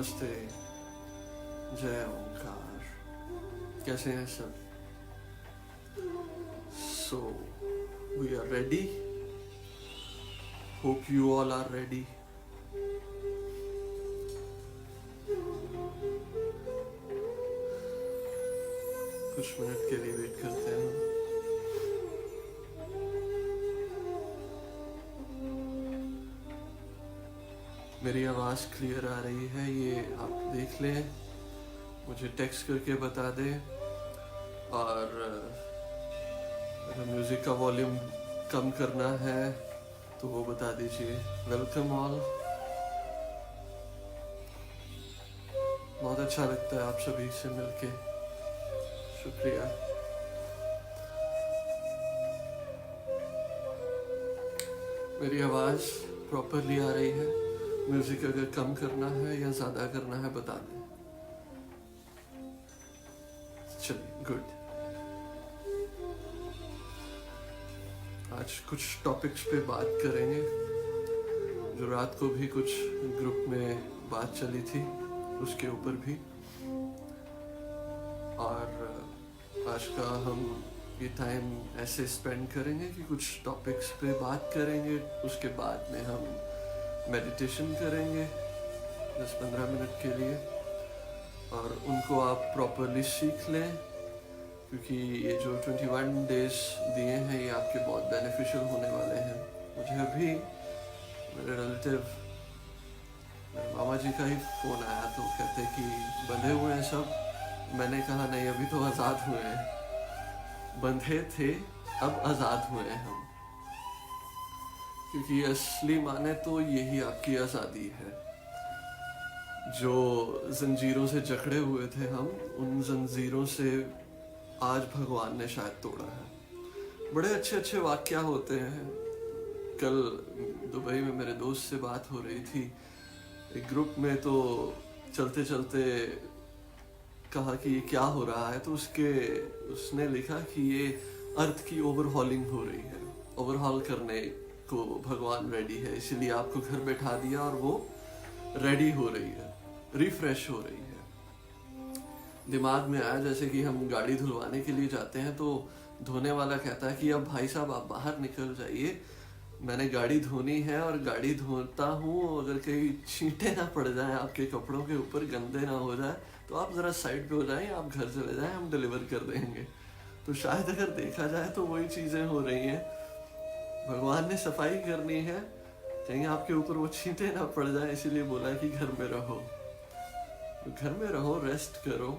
नमस्ते, जय ओंकार। कैसे हैं सब? So we are ready. Hope you all are ready. कुछ मिनट के लिए वेट करते हैं हम। मेरी आवाज़ क्लियर आ रही है, ये आप देख लें, मुझे टेक्स्ट करके बता दें। और अगर म्यूज़िक का वॉल्यूम कम करना है तो वो बता दीजिए। Welcome all. बहुत अच्छा लगता है आप सभी से मिलके, शुक्रिया। मेरी आवाज़ प्रॉपरली आ रही है? म्यूजिक अगर कम करना है या ज़्यादा करना है बता दें। चलिए, गुड। आज कुछ टॉपिक्स पे बात करेंगे जो रात को भी कुछ ग्रुप में बात चली थी, उसके ऊपर भी। और आज का हम ये टाइम ऐसे स्पेंड करेंगे कि कुछ टॉपिक्स पे बात करेंगे, उसके बाद में हम मेडिटेशन करेंगे 10-15 मिनट के लिए, और उनको आप प्रॉपरली सीख लें, क्योंकि ये जो 21 डेज दिए हैं ये आपके बहुत बेनिफिशियल होने वाले हैं। मुझे अभी मेरे रिलेटिव, मेरे मामा जी का ही फ़ोन आया, तो कहते कि बंधे हुए हैं सब। मैंने कहा नहीं, अभी तो आज़ाद हुए हैं। बंधे थे, अब आज़ाद हुए हैं हम, क्योंकि असली माने तो यही आपकी आज़ादी है। जो जंजीरों से जकड़े हुए थे हम, उन जंजीरों से आज भगवान ने शायद तोड़ा है। बड़े अच्छे अच्छे वाक्या होते हैं। कल दुबई में मेरे दोस्त से बात हो रही थी एक ग्रुप में, तो चलते चलते कहा कि ये क्या हो रहा है, तो उसने लिखा कि ये अर्थ की ओवरहॉलिंग हो रही है। ओवरहॉल करने को भगवान रेडी है, इसीलिए आपको घर बैठा दिया और वो रेडी हो रही है, रिफ्रेश हो रही है। दिमाग में आया जैसे कि हम गाड़ी धुलवाने के लिए जाते हैं, तो धोने वाला कहता है कि अब भाई साहब आप बाहर निकल जाइए, मैंने गाड़ी धोनी है और गाड़ी धोता हूँ, अगर कहीं छींटे ना पड़ जाएं आपके कपड़ों के ऊपर, गंदे ना हो जाए, तो आप ज़रा साइड पे हो जाएं, आप घर चले जाएं, हम डिलीवर कर देंगे। तो शायद अगर देखा जाए तो वही चीज़ें हो रही हैं। भगवान ने सफाई करनी है, कहीं आपके ऊपर वो छींटे ना पड़ जाए, इसीलिए बोला कि घर में रहो। तो घर में रहो, रेस्ट करो,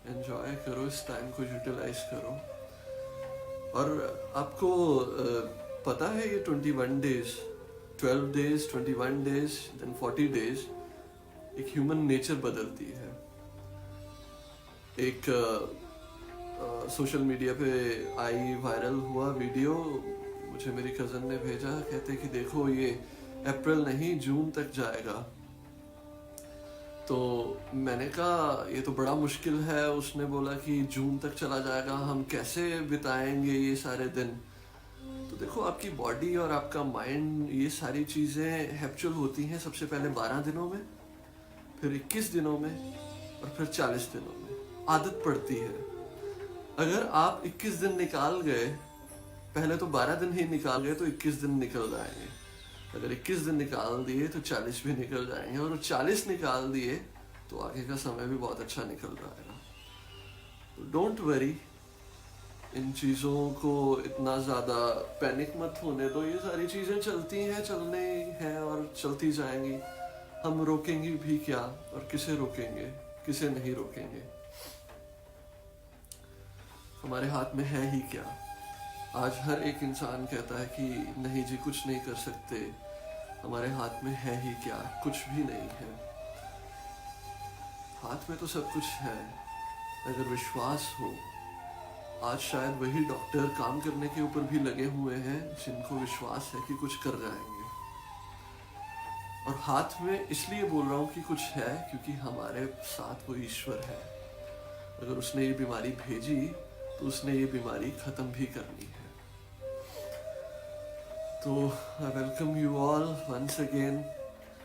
एंजॉय करो, इस टाइम को यूटिलाइज करो। और आपको पता है ये 21 days, 12 days, 21 days, then 40 days एक ह्यूमन नेचर बदलती है। एक सोशल मीडिया पे आई, वायरल हुआ वीडियो, मुझे मेरी कज़न ने भेजा, कहते कि देखो ये अप्रैल नहीं जून तक जाएगा। तो मैंने कहा ये तो बड़ा मुश्किल है। उसने बोला कि जून तक चला जाएगा, हम कैसे बिताएंगे ये सारे दिन। तो देखो, आपकी बॉडी और आपका माइंड, ये सारी चीज़ें हैप्चुअल होती हैं सबसे पहले 12 दिनों में, फिर 21 दिनों में, और फिर 40 दिनों में। आदत पड़ती है। अगर आप 21 दिन निकाल गए, पहले तो 12 दिन ही निकाल गए, तो 21 दिन निकल जाएंगे। अगर 21 दिन निकाल दिए तो 40 भी निकल जाएंगे, और 40 निकाल दिए तो आगे का समय भी बहुत अच्छा निकल जाएगा। तो डोंट वरी, इन चीज़ों को इतना ज़्यादा पैनिक मत होने दो। ये सारी चीज़ें चलती हैं, चलने हैं और चलती जाएंगी। हम रोकेंगे भी क्या, और किसे रोकेंगे, किसे नहीं रोकेंगे। हमारे हाथ में है ही क्या। आज हर एक इंसान कहता है कि नहीं जी, कुछ नहीं कर सकते। हमारे हाथ में है ही क्या, कुछ भी नहीं है। हाथ में तो सब कुछ है, अगर विश्वास हो। आज शायद वही डॉक्टर काम करने के ऊपर भी लगे हुए हैं जिनको विश्वास है कि कुछ कर जाएंगे। और हाथ में इसलिए बोल रहा हूँ कि कुछ है, क्योंकि हमारे साथ वो ईश्वर है। अगर उसने ये बीमारी भेजी तो उसने ये बीमारी खत्म भी करनी है। तो I welcome you all once again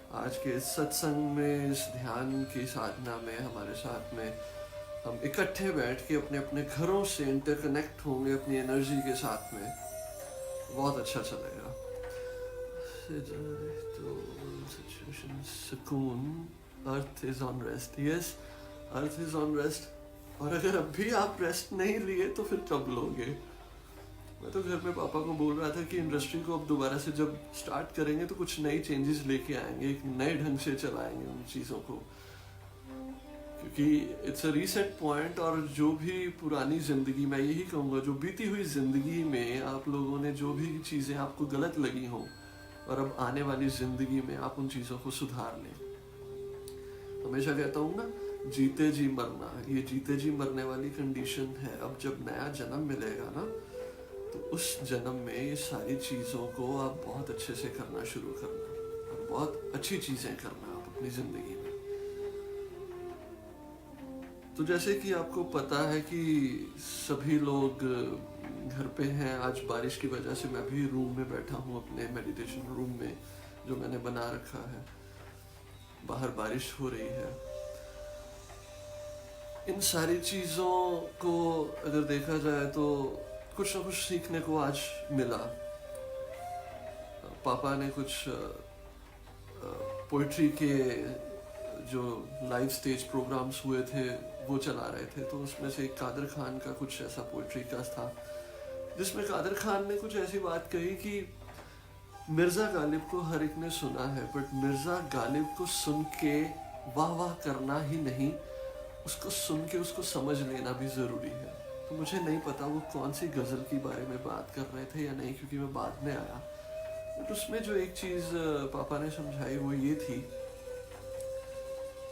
आज के इस सत्संग में, इस ध्यान की साधना में हमारे साथ में हम इकट्ठे बैठ के अपने अपने घरों से इंटरकनेक्ट होंगे अपनी एनर्जी के साथ में, बहुत अच्छा चलेगा। तो सुकून, earth is on rest. Yes, earth is on rest. और अगर अभी आप रेस्ट नहीं लिए तो फिर कब लोगे? मैं तो घर में पापा को बोल रहा था कि इंडस्ट्री को अब दोबारा से जब स्टार्ट करेंगे तो कुछ नई चेंजेस लेके आएंगे, एक नए ढंग से चलाएंगे उन चीज़ों को, क्योंकि इट्स अ रीसेट पॉइंट। और जो भी पुरानी ज़िंदगी, मैं यही कहूँगा, जो बीती हुई ज़िंदगी में आप लोगों ने जो भी चीज़ें आपको गलत लगी हों, और अब आने वाली ज़िंदगी में आप उन चीज़ों को सुधार लें। हमेशा कहता हूँ ना, जीते जी मरना, ये जीते जी मरने वाली कंडीशन है। अब जब नया जन्म मिलेगा ना, तो उस जन्म में ये सारी चीज़ों को आप बहुत अच्छे से करना शुरू करना, और बहुत अच्छी चीज़ें करना आप अपनी ज़िंदगी में। तो जैसे कि आपको पता है कि सभी लोग घर पे हैं, आज बारिश की वजह से मैं भी रूम में बैठा हूँ, अपने मेडिटेशन रूम में जो मैंने बना रखा है। बाहर बारिश हो रही है। इन सारी चीज़ों को अगर देखा जाए तो कुछ ना कुछ सीखने को आज मिला। पापा ने कुछ पोइट्री के जो लाइव स्टेज प्रोग्राम्स हुए थे वो चला रहे थे, तो उसमें से एक कादर खान का कुछ ऐसा पोइट्री का था जिसमें कादर खान ने कुछ ऐसी बात कही कि मिर्ज़ा गालिब को हर एक ने सुना है, बट मिर्ज़ा गालिब को सुन के वाह वाह करना ही नहीं, उसको सुन के उसको समझ लेना भी ज़रूरी है। तो मुझे नहीं पता वो कौन सी गज़ल के बारे में बात कर रहे थे या नहीं, क्योंकि मैं बाद में आया। बट उसमें जो एक चीज़ पापा ने समझाई वो ये थी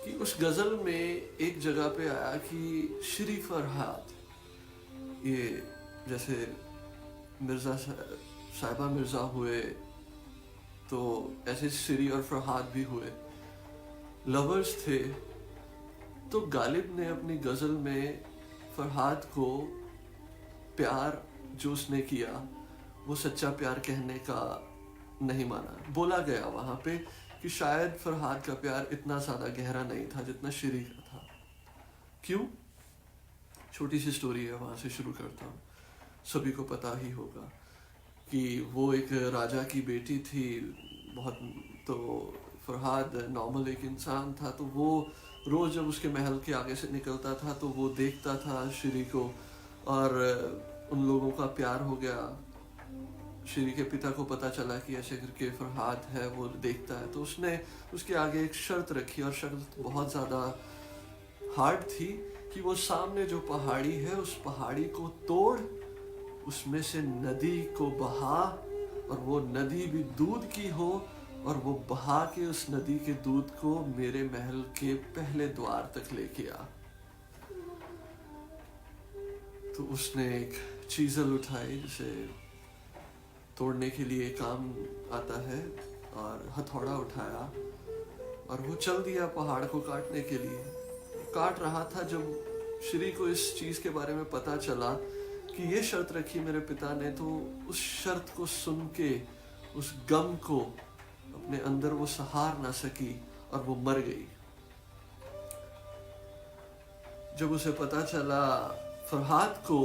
कि उस गज़ल में एक जगह पे आया कि श्री फरहाद, ये जैसे मिर्ज़ा साहिबा मिर्ज़ा हुए तो ऐसे श्री और फरहाद भी हुए, लवर्स थे। तो गालिब ने अपनी गज़ल में फरहाद को प्यार जो उसने किया वो सच्चा प्यार कहने का नहीं माना। बोला गया वहाँ पे कि शायद फरहाद का प्यार इतना ज़्यादा गहरा नहीं था जितना श्री का था। क्यों? छोटी सी स्टोरी है, वहाँ से शुरू करता हूँ। सभी को पता ही होगा कि वो एक राजा की बेटी थी बहुत। तो फरहाद नॉर्मल एक इंसान था, तो वो रोज़ जब उसके महल के आगे से निकलता था तो वो देखता था श्री को, और उन लोगों का प्यार हो गया। श्री के पिता को पता चला कि ऐसे करके फरहाद है, वो देखता है, तो उसने उसके आगे एक शर्त रखी, और शर्त बहुत ज़्यादा हार्ड थी कि वो सामने जो पहाड़ी है उस पहाड़ी को तोड़, उसमें से नदी को बहा, और वो नदी भी दूध की हो, और वो बहा के उस नदी के दूध को मेरे महल के पहले द्वार तक लेके आ। तो उसने एक चीज़ल उठाई जिसे तोड़ने के लिए काम आता है, और हथौड़ा उठाया और वो चल दिया पहाड़ को काटने के लिए। काट रहा था, जब श्री को इस चीज़ के बारे में पता चला कि ये शर्त रखी मेरे पिता ने, तो उस शर्त को सुन के उस गम को अपने अंदर वो सहार ना सकी और वो मर गई। जब उसे पता चला फरहाद को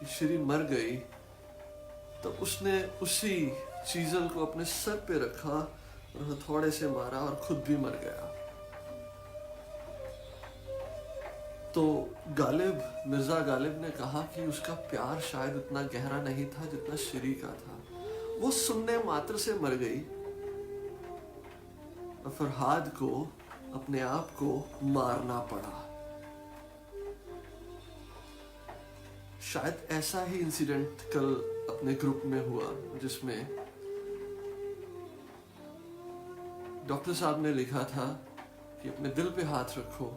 श्री मर गई, तब उसने उसी चीज़ल को अपने सर पे रखा और हथौड़े से मारा और खुद भी मर गया। तो गालिब, मिर्ज़ा गालिब ने कहा कि उसका प्यार शायद उतना गहरा नहीं था जितना श्री का था। वो सुनने मात्र से मर गई और फरहाद को अपने आप को मारना पड़ा। शायद ऐसा ही इंसिडेंट कल अपने ग्रुप में हुआ, जिसमें डॉक्टर साहब ने लिखा था कि अपने दिल पे हाथ रखो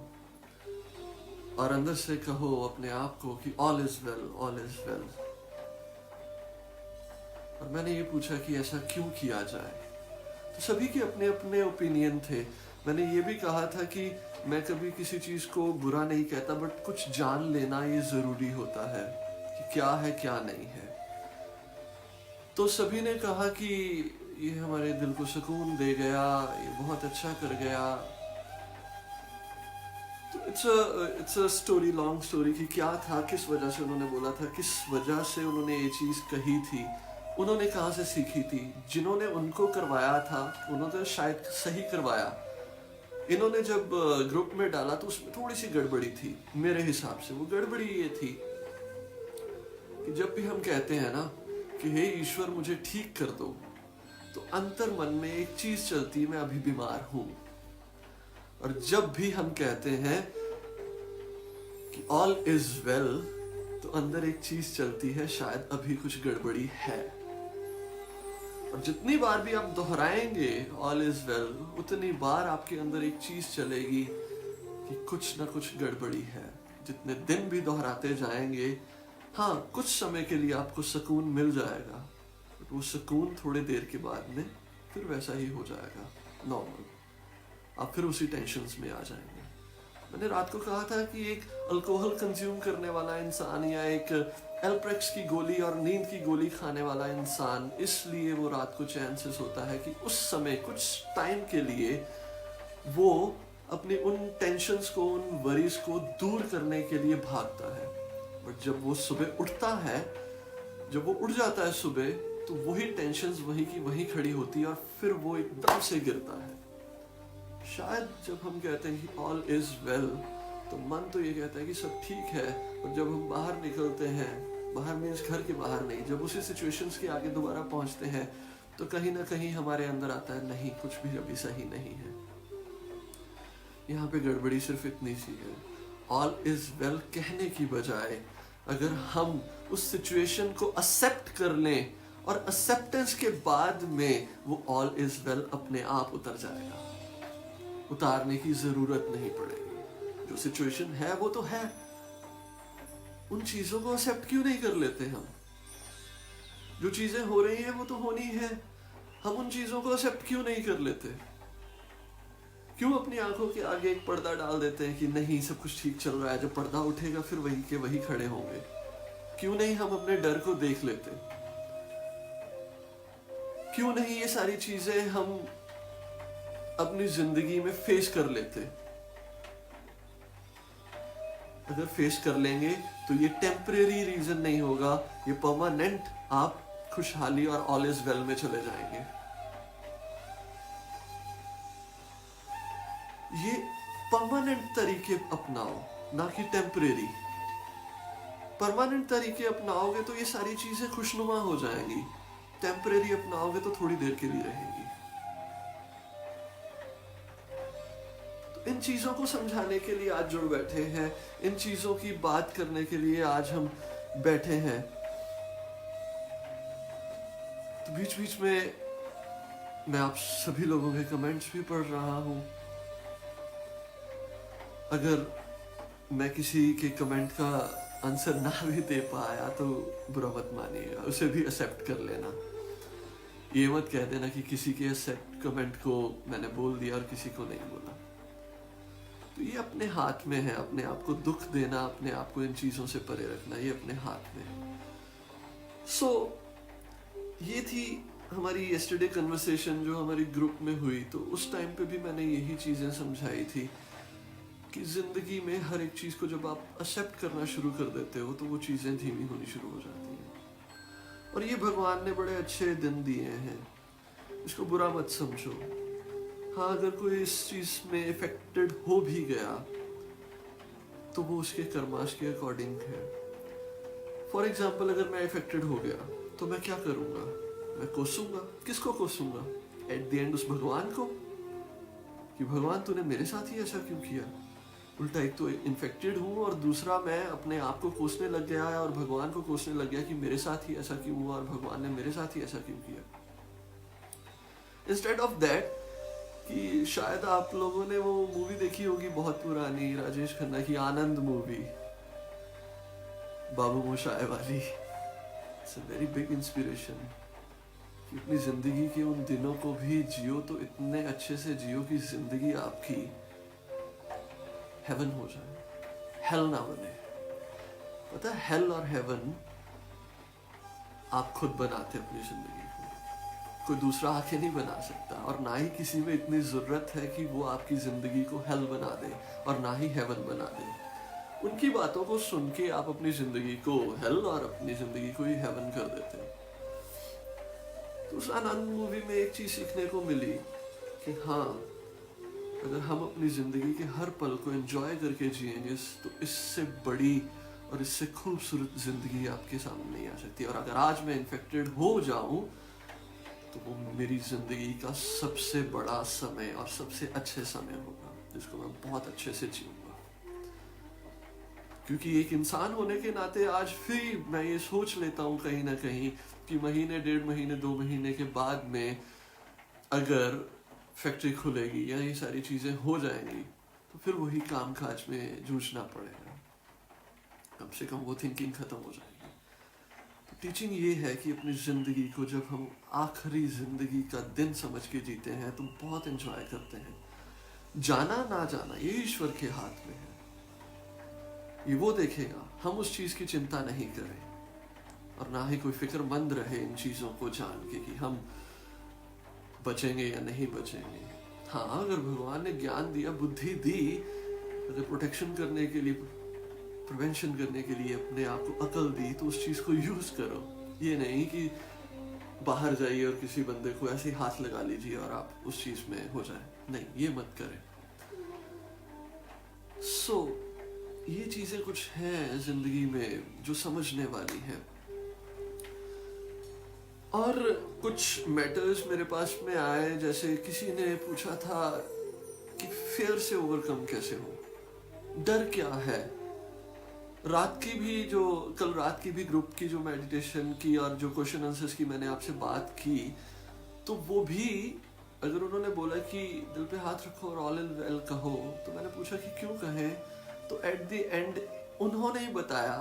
और अंदर से कहो अपने आप को कि all is well, all is well. और मैंने ये पूछा कि ऐसा क्यों किया जाए, तो सभी के अपने अपने ओपिनियन थे। मैंने ये भी कहा था कि मैं कभी किसी चीज़ को बुरा नहीं कहता, बट कुछ जान लेना ये ज़रूरी होता है कि क्या है क्या नहीं है। तो सभी ने कहा कि ये हमारे दिल को सुकून दे गया, ये बहुत अच्छा कर गया। तो it's a story, long story कि क्या था, किस वजह से उन्होंने बोला था, किस वजह से उन्होंने ये चीज़ कही थी, उन्होंने कहाँ से सीखी थी। जिन्होंने उनको करवाया था उन्होंने शायद सही करवाया। इन्होंने जब ग्रुप में डाला तो उसमें थोड़ी सी गड़बड़ी थी मेरे हिसाब से। वो गड़बड़ी ये थी कि जब भी हम कहते हैं ना कि हे ईश्वर मुझे ठीक कर दो, तो अंतर मन में एक चीज चलती है, मैं अभी बीमार हूं। और जब भी हम कहते हैं कि ऑल इज वेल, तो अंदर एक चीज चलती है, शायद अभी कुछ गड़बड़ी है। और जितनी बार भी आप दोहराएंगे ऑल इज वेल, उतनी बार आपके अंदर एक चीज चलेगी कि कुछ ना कुछ गड़बड़ी है। जितने दिन भी दोहराते जाएंगे, हाँ कुछ समय के लिए आपको सुकून मिल जाएगा, बट वो सुकून थोड़ी देर के बाद में फिर वैसा ही हो जाएगा नॉर्मल। आप फिर उसी टेंशन्स में आ जाएंगे। मैंने रात को कहा था कि एक अल्कोहल कंज्यूम करने वाला इंसान या एक एल्प्रेक्स की गोली और नींद की गोली खाने वाला इंसान, इसलिए वो रात को चैन से सोता है कि उस समय कुछ टाइम के लिए वो अपनी उन टेंशन्स को, उन वरीज को दूर करने के लिए भागता है। बट जब वो सुबह उठता है, जब वो उठ जाता है सुबह, तो वही टेंशन्स वहीं की वहीं खड़ी होती है और फिर वो एकदम से गिरता है। शायद जब हम कहते हैं कि ऑल इज वेल, तो मन तो ये कहता है कि सब ठीक है, और जब हम बाहर निकलते हैं, बाहर मीन्स घर के बाहर नहीं, जब उसी सिचुएशंस के आगे दोबारा पहुंचते हैं, तो कहीं ना कहीं हमारे अंदर आता है नहीं, कुछ भी अभी सही नहीं है। यहाँ पे गड़बड़ी सिर्फ इतनी सी है, ऑल इज वेल कहने की बजाय अगर हम उस सिचुएशन को एक्सेप्ट कर लें, और एक्सेप्टेंस के बाद में वो ऑल इज वेल अपने आप उतर जाएगा। उतारने की जरूरत नहीं पड़ेगी। जो सिचुएशन है वो तो है, उन चीजों को एक्सेप्ट क्यों नहीं कर लेते हम? जो चीजें हो रही हैं वो तो होनी है, हम उन चीजों को एक्सेप्ट क्यों नहीं कर लेते? क्यों अपनी आंखों के आगे एक पर्दा डाल देते हैं कि नहीं सब कुछ ठीक चल रहा है, जब पर्दा उठेगा फिर वही के वही खड़े होंगे? क्यों नहीं हम अपने डर को देख लेते? क्यों नहीं ये सारी चीजें हम अपनी जिंदगी में फेस कर लेते? अगर फेस कर लेंगे तो ये टेम्परेरी रीजन नहीं होगा, ये परमानेंट आप खुशहाली और ऑल इज वेल में चले जाएंगे। ये परमानेंट तरीके अपनाओ, ना कि टेम्परेरी। परमानेंट तरीके अपनाओगे तो ये सारी चीजें खुशनुमा हो जाएंगी, टेम्परेरी अपनाओगे तो थोड़ी देर के लिए रहेगी। इन चीजों को समझाने के लिए आज जुड़ बैठे हैं, इन चीजों की बात करने के लिए आज हम बैठे हैं। तो बीच बीच में मैं आप सभी लोगों के कमेंट्स भी पढ़ रहा हूं। अगर मैं किसी के कमेंट का आंसर ना भी दे पाया तो बुरा मत मानिएगा, उसे भी एक्सेप्ट कर लेना। ये मत कह देना कि किसी के एक्सेप्ट कमेंट को मैंने बोल दिया और किसी को नहीं बोला। तो ये अपने हाथ में है, अपने आप को दुख देना, अपने आप को इन चीजों से परे रखना, ये अपने हाथ में है। सो ये थी हमारी येस्टरडे कन्वर्सेशन जो हमारी ग्रुप में हुई। तो उस टाइम पे भी मैंने यही चीजें समझाई थी कि जिंदगी में हर एक चीज को जब आप एक्सेप्ट करना शुरू कर देते हो तो वो चीजें धीमी होनी शुरू हो जाती हैं। और ये भगवान ने बड़े अच्छे दिन दिए हैं, इसको बुरा मत समझो। हाँ, अगर कोई इस चीज में इफेक्टेड हो भी गया तो वो उसके कर्माश के अकॉर्डिंग है। फॉर एग्जाम्पल, अगर मैं इफेक्टेड हो गया तो मैं क्या करूंगा? मैं कोसूंगा। किसको कोसूंगा? एट द एंड उस भगवान को, कि भगवान तूने मेरे साथ ही ऐसा क्यों किया? उल्टा एक तो इन्फेक्टेड हूं और दूसरा मैं अपने आप को कोसने लग गया और भगवान को कोसने लग गया कि मेरे साथ ही ऐसा क्यों हुआ और भगवान ने मेरे साथ ही ऐसा क्यों किया। इंस्टेड ऑफ दैट कि शायद आप लोगों ने वो मूवी देखी होगी बहुत पुरानी, राजेश खन्ना की आनंद मूवी, बाबू मोशाय वाली। It's a very big inspiration कि अपनी जिंदगी के उन दिनों को भी जियो तो इतने अच्छे से जियो कि जिंदगी आपकी हेवन हो जाए, हेल ना बने। पता है, हेल और हेवन आप खुद बनाते अपनी जिंदगी को। कोई दूसरा आके नहीं बना सकता, और ना ही किसी में इतनी ज़रूरत है कि वो आपकी ज़िंदगी को हेल बना दे और ना ही हेवन बना दे। उनकी बातों को सुन के आप अपनी ज़िंदगी को हेल और अपनी ज़िंदगी को ही हेवन कर देते हैं। तो उस आनंद मूवी में एक चीज़ सीखने को मिली कि हाँ, अगर हम अपनी ज़िंदगी के हर पल को एंजॉय करके जिएंगे तो इससे बड़ी और इससे खूबसूरत ज़िंदगी आपके सामने नहीं आ सकती। और अगर आज मैं इन्फेक्टेड हो जाऊं तो वो मेरी ज़िंदगी का सबसे बड़ा समय और सबसे अच्छे समय होगा जिसको मैं बहुत अच्छे से जीऊंगा। क्योंकि एक इंसान होने के नाते आज फिर मैं ये सोच लेता हूँ कहीं ना कहीं कि महीने, 1.5 महीने, 2 महीने के बाद में अगर फैक्ट्री खुलेगी या ये सारी चीज़ें हो जाएंगी तो फिर वही काम काज में जूझना पड़ेगा। कम से कम वो थिंकिंग ख़त्म हो जाएगी। तो टीचिंग ये है कि अपनी ज़िंदगी को जब हम आखिरी ज़िंदगी का दिन समझ के जीते हैं तो बहुत एंजॉय करते हैं। जाना ना जाना ये ईश्वर के हाथ में है, ये वो देखेगा। हम उस चीज़ की चिंता नहीं करें और ना ही कोई फिक्रमंद रहे इन चीज़ों को जान के कि हम बचेंगे या नहीं बचेंगे। हाँ, अगर भगवान ने ज्ञान दिया, बुद्धि दी, अगर प्रोटेक्शन करने के लिए, प्रिवेंशन करने के लिए अपने आप को अकल दी तो उस चीज़ को यूज़ करो। ये नहीं कि बाहर जाइए और किसी बंदे को ऐसे ही हाथ लगा लीजिए और आप उस चीज़ में हो जाए, नहीं, ये मत करें। ये चीज़ें कुछ हैं ज़िंदगी में जो समझने वाली हैं। और कुछ मैटर्स मेरे पास में आए, जैसे किसी ने पूछा था कि फेयर से ओवरकम कैसे हो, डर क्या है। कल रात की भी ग्रुप की जो मेडिटेशन की और जो क्वेश्चन आंसर्स की मैंने आपसे बात की, तो वो भी अगर उन्होंने बोला कि दिल पे हाथ रखो और ऑल इज वेल कहो, तो मैंने पूछा कि क्यों कहें, तो एट द एंड उन्होंने ही बताया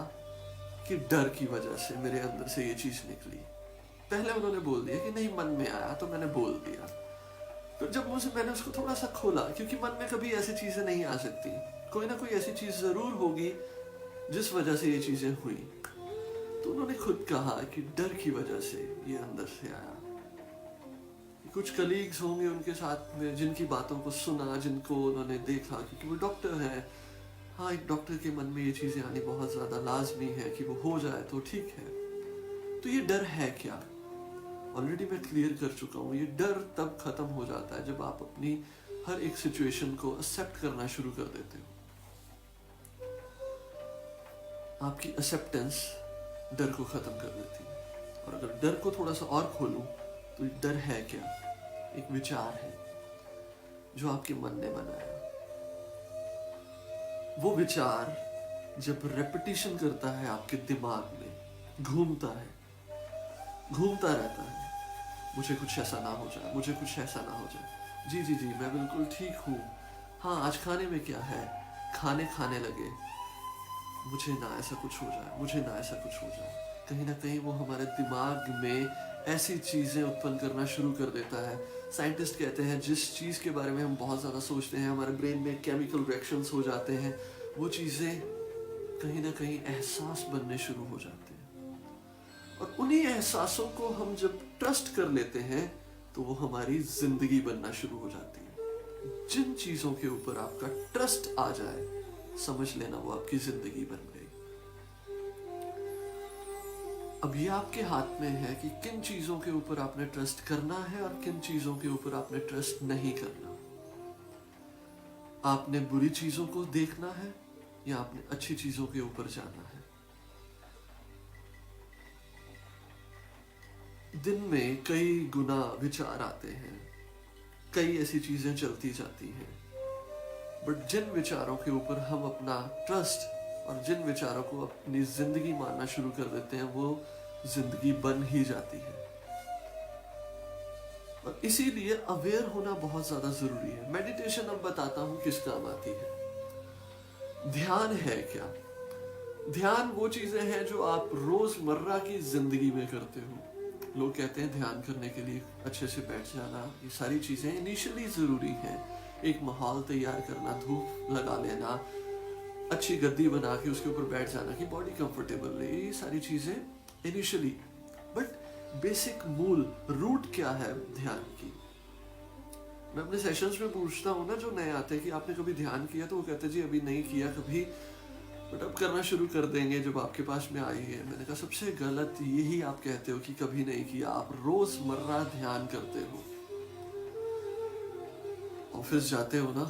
कि डर की वजह से मेरे अंदर से ये चीज़ निकली। पहले उन्होंने बोल दिया कि नहीं, मन में आया तो मैंने बोल दिया। फिर जब मैंने उसको थोड़ा सा खोला, क्योंकि मन में कभी ऐसी चीज़ें नहीं आ सकती, कोई ना कोई ऐसी चीज़ ज़रूर होगी जिस वजह से ये चीज़ें हुई। तो उन्होंने खुद कहा कि डर की वजह से ये अंदर से आया। कुछ कलीग्स होंगे उनके साथ में जिनकी बातों को सुना, जिनको उन्होंने देखा, क्योंकि वो डॉक्टर हैं। हाँ, एक डॉक्टर के मन में ये चीज़ें आनी बहुत ज़्यादा लाजमी है कि वो हो जाए तो ठीक है। तो ये डर है क्या, ऑलरेडी मैं क्लियर कर चुका हूँ। ये डर तब खत्म हो जाता है जब आप अपनी हर एक सिचुएशन को एक्सेप्ट करना शुरू कर देते हो। आपकी एक्सेप्टेंस डर को खत्म कर देती है। और अगर डर को थोड़ा सा और खोलूं तो डर है क्या, एक विचार है जो आपके मन ने बनाया। वो विचार जब रेपिटेशन करता है आपके दिमाग में, घूमता रहता है, मुझे कुछ ऐसा ना हो जाए, मुझे कुछ ऐसा ना हो जाए, जी जी जी मैं बिल्कुल ठीक हूँ, हाँ आज खाने में क्या है, खाने लगे, मुझे ना ऐसा कुछ हो जाए, मुझे ना ऐसा कुछ हो जाए। कहीं ना कहीं वो हमारे दिमाग में ऐसी चीज़ें उत्पन्न करना शुरू कर देता है। साइंटिस्ट कहते हैं जिस चीज़ के बारे में हम बहुत ज़्यादा सोचते हैं, हमारे ब्रेन में केमिकल रिएक्शंस हो जाते हैं, वो चीज़ें कहीं ना कहीं एहसास बनने शुरू हो जाते हैं। और उन्हीं एहसासों को हम जब ट्रस्ट कर लेते हैं तो वो हमारी ज़िंदगी बनना शुरू हो जाती है। जिन चीज़ों के ऊपर आपका ट्रस्ट आ जाए, समझ लेना वो आपकी ज़िंदगी बन गई। अब ये आपके हाथ में है कि किन चीज़ों के ऊपर आपने ट्रस्ट करना है और किन चीज़ों के ऊपर आपने ट्रस्ट नहीं करना। आपने बुरी चीज़ों को देखना है या आपने अच्छी चीज़ों के ऊपर जाना है। दिन में कई गुना विचार आते हैं, कई ऐसी चीज़ें चलती जाती हैं, बट जिन विचारों के ऊपर हम अपना ट्रस्ट और जिन विचारों को अपनी जिंदगी मानना शुरू कर देते हैं, वो जिंदगी बन ही जाती है। और इसीलिए अवेयर होना बहुत ज्यादा जरूरी है। मेडिटेशन अब बताता हूं किस काम आती है। ध्यान है क्या? ध्यान वो चीजें हैं जो आप रोजमर्रा की जिंदगी में करते हो। लोग कहते हैं ध्यान करने के लिए अच्छे से बैठ जाना, ये सारी चीजें इनिशियली जरूरी हैं। एक माहौल तैयार करना, धूप लगा लेना, अच्छी गद्दी बना के उसके ऊपर बैठ जाना कि बॉडी कंफर्टेबल रहे, ये सारी चीजें इनिशियली। बट बेसिक मूल रूट क्या है ध्यान की। मैं अपने सेशंस में पूछता हूँ ना, जो नए आते हैं कि आपने कभी ध्यान किया, तो वो कहते जी अभी नहीं किया कभी, बट अब करना शुरू कर देंगे जब आपके पास में आई है। मैंने कहा सबसे गलत यही आप कहते हो कि कभी नहीं किया। आप रोजमर्रा ध्यान करते हो, ऑफिस जाते हो ना,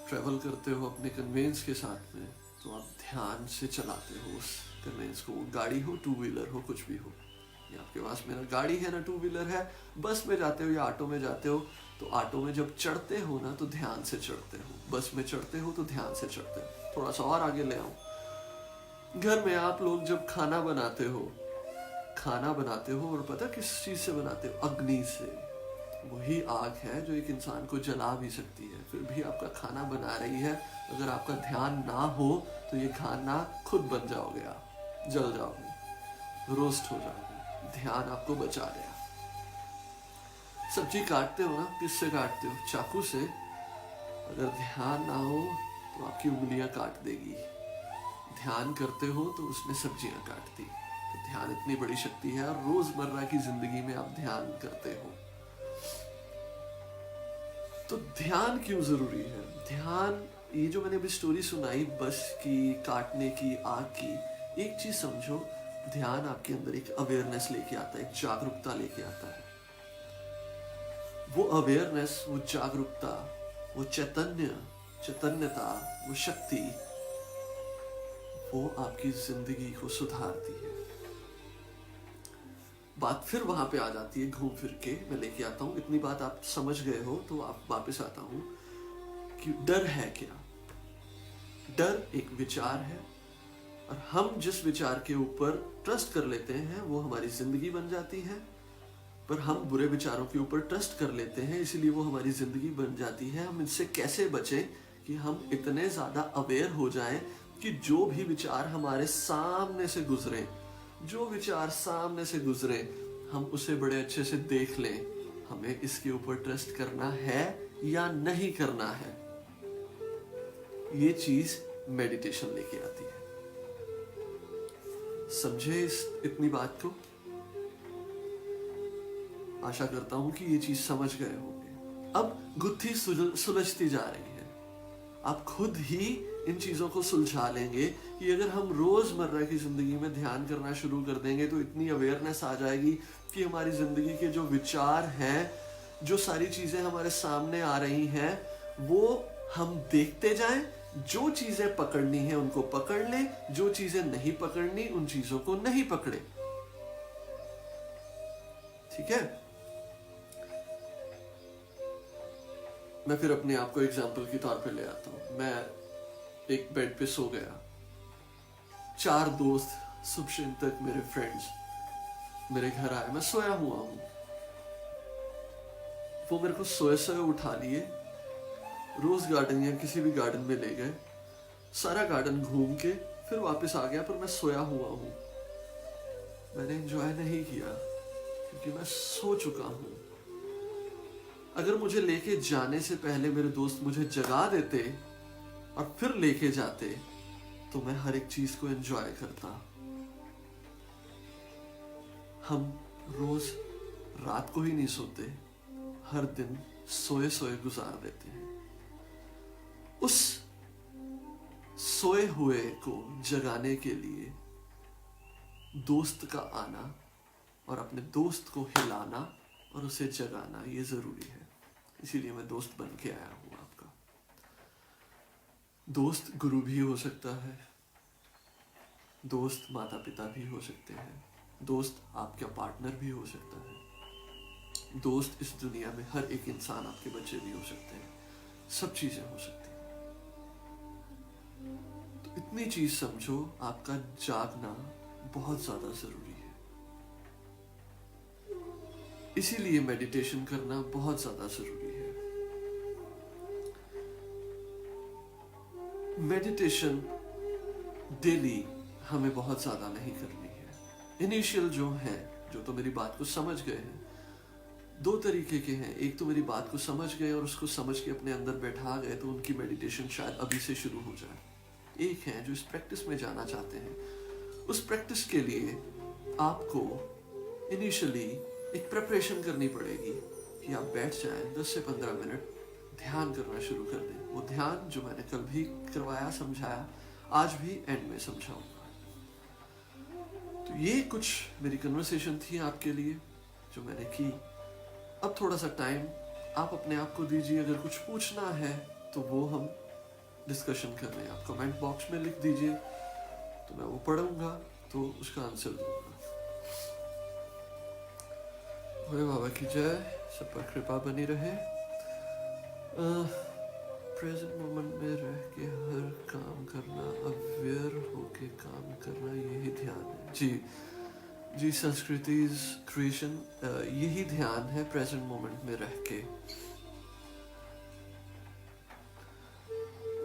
ट्रेवल करते हो अपने कन्वेंस के साथ में, तो आप ध्यान से चलाते हो उस कन्वेंस को। गाड़ी हो, टू व्हीलर हो, कुछ भी हो, या आपके पास में ना गाड़ी है ना टू व्हीलर है, बस में जाते हो या ऑटो में जाते हो, तो ऑटो में जब चढ़ते हो ना तो ध्यान से चढ़ते हो, बस में चढ़ते हो तो ध्यान से चढ़ते हो। थोड़ा सा और आगे ले आऊं, घर में आप लोग जब खाना बनाते हो और पता किस चीज से बनाते हो? अग्नि से। वही आग है जो एक इंसान को जला भी सकती है, फिर भी आपका खाना बना रही है। अगर आपका ध्यान ना हो तो ये खाना खुद बन जाओगे, आप जल जाओगे, रोस्ट हो जाओगे। ध्यान आपको बचा रहा। सब्जी काटते हो ना, किससे काटते हो? चाकू से। अगर ध्यान ना हो तो आपकी उंगलियां काट देगी। ध्यान करते हो तो उसमें सब्जियां काटती। तो ध्यान इतनी बड़ी शक्ति है, और रोजमर्रा की जिंदगी में आप ध्यान करते हो। तो ध्यान क्यों जरूरी है? ध्यान, ये जो मैंने अभी स्टोरी सुनाई बस की, काटने की, आग की, एक चीज समझो, ध्यान आपके अंदर एक अवेयरनेस लेके आता है, एक जागरूकता लेके आता है। वो अवेयरनेस, वो जागरूकता, वो चैतन्यता, वो शक्ति, वो आपकी जिंदगी को सुधारती है। बात फिर वहां पे आ जाती है, घूम फिर के मैं लेके आता हूं। इतनी बात आप समझ गए हो तो आप वापस आता हूं कि डर है क्या। डर एक विचार है, और हम जिस विचार के ऊपर ट्रस्ट कर लेते हैं वो हमारी जिंदगी बन जाती है। पर हम बुरे विचारों के ऊपर ट्रस्ट कर लेते हैं, इसीलिए वो हमारी जिंदगी बन जाती है। हम इनसे कैसे बचें? कि हम इतने ज्यादा अवेयर हो जाएं कि जो भी विचार हमारे सामने से गुजरे, हम उसे बड़े अच्छे से देख लें, हमें इसके ऊपर ट्रस्ट करना है या नहीं करना है। ये चीज मेडिटेशन लेके आती है। समझे इतनी बात को? आशा करता हूं कि ये चीज समझ गए होंगे। अब गुत्थी सुलझती जा रही है, आप खुद ही इन चीजों को सुलझा लेंगे कि अगर हम रोजमर्रा की जिंदगी में ध्यान करना शुरू कर देंगे तो इतनी अवेयरनेस आ जाएगी कि हमारी जिंदगी के जो विचार हैं, जो सारी चीजें हमारे सामने आ रही हैं, वो हम देखते जाएं। जो चीजें पकड़नी है उनको पकड़ लें, जो चीजें नहीं पकड़नी उन चीजों को नहीं पकड़े। ठीक है? मैं फिर अपने आप को एग्जाम्पल के तौर पे ले आता हूं। मैं एक बेड पे सो गया, 4 दोस्त सुबह तक मेरे फ्रेंड्स मेरे घर आए, मैं सोया हुआ हूं। वो मेरे को सोए सोए उठा लिए, रोज गार्डन या किसी भी गार्डन में ले गए, सारा गार्डन घूम के फिर वापस आ गया, पर मैं सोया हुआ हूं। मैंने एंजॉय नहीं किया क्योंकि मैं सो चुका हूं। अगर मुझे लेके जाने से पहले मेरे दोस्त मुझे जगा देते और फिर लेके जाते तो मैं हर एक चीज को एंजॉय करता। हम रोज रात को ही नहीं सोते, हर दिन सोए सोए गुजार देते हैं। उस सोए हुए को जगाने के लिए दोस्त का आना और अपने दोस्त को हिलाना और उसे जगाना ये जरूरी है। इसीलिए मैं दोस्त बन के आया हूं आपका। दोस्त गुरु भी हो सकता है, दोस्त माता पिता भी हो सकते हैं, दोस्त आपका पार्टनर भी हो सकता है, दोस्त इस दुनिया में हर एक इंसान, आपके बच्चे भी हो सकते हैं, सब चीजें हो सकती हैं। तो इतनी चीज समझो, आपका जागना बहुत ज्यादा जरूरी है। इसीलिए मेडिटेशन करना बहुत ज्यादा जरूरी है। मेडिटेशन डेली हमें बहुत ज्यादा नहीं करनी है। इनिशियल जो है, जो तो मेरी बात को समझ गए हैं, 2 तरीके के हैं। एक तो मेरी बात को समझ गए और उसको समझ के अपने अंदर बैठा गए, तो उनकी मेडिटेशन शायद अभी से शुरू हो जाए। एक है जो इस प्रैक्टिस में जाना चाहते हैं। उस प्रैक्टिस के लिए आपको इनिशियली एक प्रिपरेशन करनी पड़ेगी कि आप बैठ जाएं 10 से 15 मिनट ध्यान करना शुरू कर दें। वो ध्यान जो मैंने कल भी करवाया, समझाया, आज भी एंड में समझाऊंगा। तो ये कुछ मेरी कन्वर्सेशन थी आपके लिए जो मैंने की। अब थोड़ा सा टाइम आप अपने आप को दीजिए। अगर कुछ पूछना है तो वो हम डिस्कशन कर रहे हैं। आप कमेंट बॉक्स में लिख दीजिए तो मैं वो पढ़ूंगा तो उसका आंसर दूंगा। भोले बाबा की जय, सब पर कृपा बनी रहे। प्रेजेंट मोमेंट में रह के हर काम करना, अवेयर होके काम करना, यही ध्यान है। जी जी, संस्कृति क्रिएशन, यही ध्यान है प्रेजेंट मोमेंट में रह के।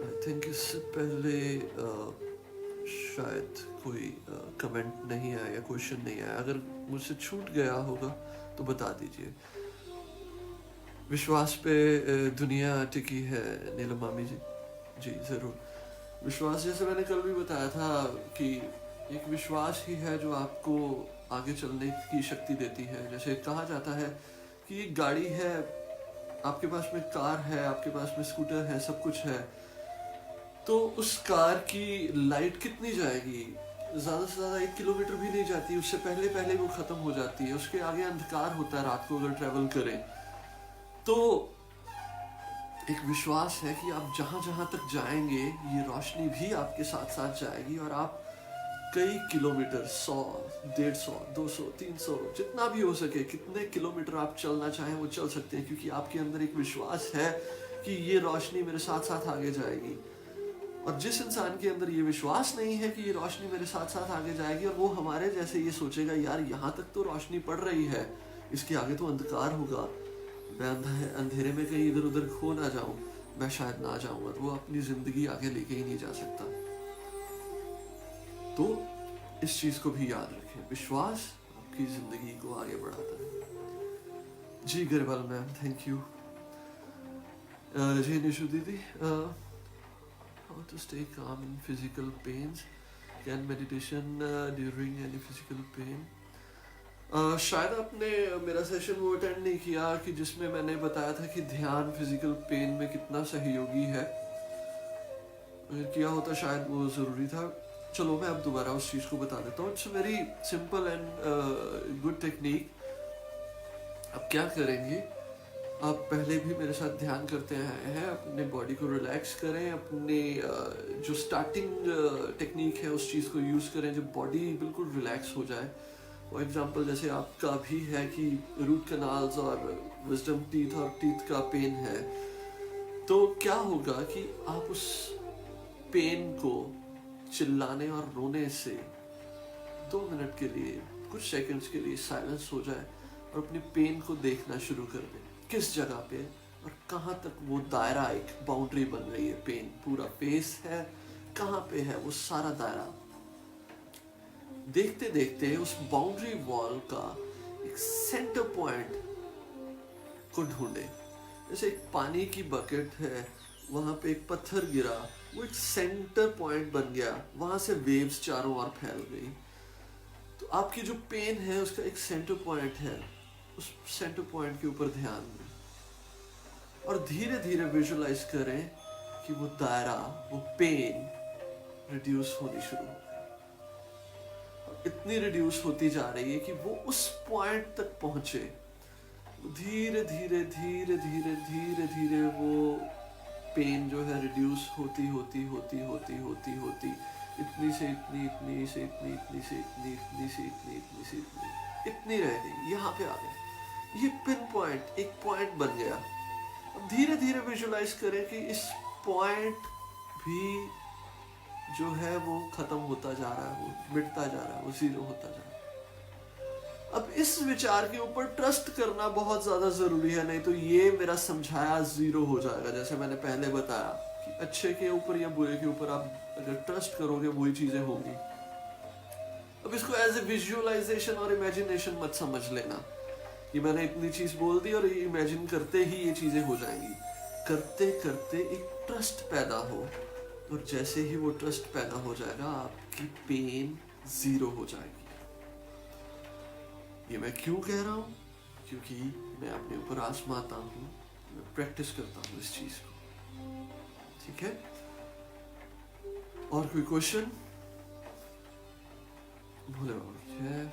आई थिंक इससे पहले शायद कोई कमेंट नहीं आया या क्वेश्चन नहीं आया। अगर मुझसे छूट गया होगा तो बता दीजिए। विश्वास पे दुनिया टिकी है, नीलम मामी जी। जी जरूर। विश्वास, जैसे मैंने कल भी बताया था कि एक विश्वास ही है जो आपको आगे चलने की शक्ति देती है। जैसे कहा जाता है कि एक गाड़ी है, आपके पास में कार है, आपके पास में स्कूटर है, सब कुछ है, तो उस कार की लाइट कितनी जाएगी? ज्यादा से ज्यादा 1 किलोमीटर भी नहीं जाती, उससे पहले पहले वो खत्म हो जाती है। उसके आगे अंधकार होता है रात को अगर ट्रेवल करें तो। एक विश्वास है कि आप जहां जहां तक जाएंगे ये रोशनी भी आपके साथ साथ जाएगी और आप कई किलोमीटर, 100, 150, 200, 300, जितना भी हो सके, कितने किलोमीटर आप चलना चाहें वो चल सकते हैं, क्योंकि आपके अंदर एक विश्वास है कि ये रोशनी मेरे साथ साथ आगे जाएगी। और जिस इंसान के अंदर ये विश्वास नहीं है कि ये रोशनी मेरे साथ साथ आगे जाएगी, और वो हमारे जैसे ये सोचेगा यार यहाँ तक तो रोशनी पड़ रही है, इसके आगे तो अंधकार होगा, मैं अंधेरे में कहीं इधर उधर खो ना जाऊं, मैं शायद ना जाऊं, और वो अपनी जिंदगी आगे लेके ही नहीं जा सकता। तो इस चीज को भी याद रखें, विश्वास आपकी जिंदगी को आगे बढ़ाता है। जी गरिवाल मैम, थैंक यू। जी निशु दीदी, how to stay calm in physical pains? Can meditation during any physical pain? शायद आपने मेरा सेशन वो अटेंड नहीं किया कि जिसमें मैंने बताया था कि ध्यान फिजिकल पेन में कितना सहयोगी है। अगर किया होता शायद वो ज़रूरी था। चलो मैं अब दोबारा उस चीज़ को बता देता हूँ। It's very simple and good technique. अब क्या करेंगे, आप पहले भी मेरे साथ ध्यान करते आए हैं, अपने बॉडी को रिलैक्स करें, अपने जो स्टार्टिंग टेक्निक है उस चीज़ को यूज़ करें जब बॉडी बिल्कुल रिलैक्स हो जाए। फॉर एग्जांपल जैसे आपका भी है कि रूट कनाल्स और विजडम टीथ और टीथ का पेन है, तो क्या होगा कि आप उस पेन को चिल्लाने और रोने से 2 मिनट के लिए, कुछ सेकंड्स के लिए साइलेंस हो जाए और अपने पेन को देखना शुरू कर दें, किस जगह पे और कहाँ तक वो दायरा, एक बाउंड्री बन रही है। पेन पूरा फेस है, कहाँ पे है वो सारा दायरा। देखते देखते उस बाउंड्री वॉल का एक सेंटर पॉइंट को ढूंढे। जैसे एक पानी की बकेट है, वहां पे एक पत्थर गिरा, वो एक सेंटर पॉइंट बन गया, वहां से वेव्स चारों ओर फैल गई। तो आपकी जो पेन है उसका एक सेंटर पॉइंट है, उस सेंटर पॉइंट के ऊपर ध्यान दें और धीरे धीरे विजुलाइज करें कि वो दायरा, वो पेन रिड्यूस होनी शुरू हो गई। इतनी रिड्यूस होती जा रही है कि वो उस पॉइंट तक पहुंचे। धीरे धीरे धीरे धीरे धीरे धीरे वो पेन जो है रिड्यूस होती होती होती होती होती होती इतनी से इतनी, इतनी से इतनी, इतनी से इतनी, इतनी से इतनी, इतनी से इतनी, इतनी रह गई, यहाँ पे आ गया। ये पिन पॉइंट एक पॉइंट बन गया। अब धीरे धीरे विजुलाइज करें कि इस पॉइंट भी जो है वो खत्म होता जा रहा है, वो मिटता जा रहा है, वो जीरो होता जा रहा है। अब इस विचार के ऊपर ट्रस्ट करना बहुत ज्यादा जरूरी है, नहीं तो ये मेरा समझाया जीरो हो जाएगा। जैसे मैंने पहले बताया कि अच्छे के ऊपर या बुरे के ऊपर आप अगर ट्रस्ट करोगे वही चीजें होंगी। अब इसको एज ए विजुअलाइजेशन और इमेजिनेशन मत समझ लेना कि मैंने इतनी चीज बोल दी और इमेजिन करते ही ये चीजें हो जाएंगी। करते करते एक ट्रस्ट पैदा हो, और जैसे ही वो ट्रस्ट पैदा हो जाएगा आपकी पेन जीरो हो जाएगी। ये मैं क्यों कह रहा हूँ? क्योंकि मैं अपने ऊपर आजमाता हूँ, मैं प्रैक्टिस करता हूँ इस चीज को। ठीक है, और कोई क्वेश्चन? भोले बाबा की जय,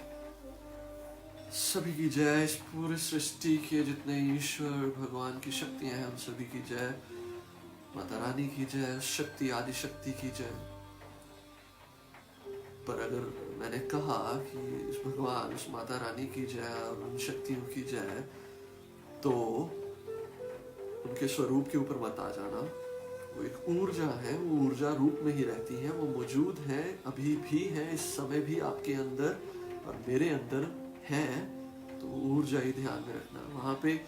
सभी की जय। इस पूरी सृष्टि के जितने ईश्वर भगवान की शक्तियां हैं उन सभी की जय। माता रानी की जय, शक्ति आदि शक्ति की जय। पर अगर मैंने कहा कि इस भगवान, उस माता रानी की जय और उन शक्तियों की जय, तो उनके स्वरूप के ऊपर मत आ जाना। वो एक ऊर्जा है, वो ऊर्जा रूप में ही रहती है, वो मौजूद है, अभी भी है, इस समय भी आपके अंदर और मेरे अंदर है। तो ऊर्जा ही ध्यान में रखना। वहां पे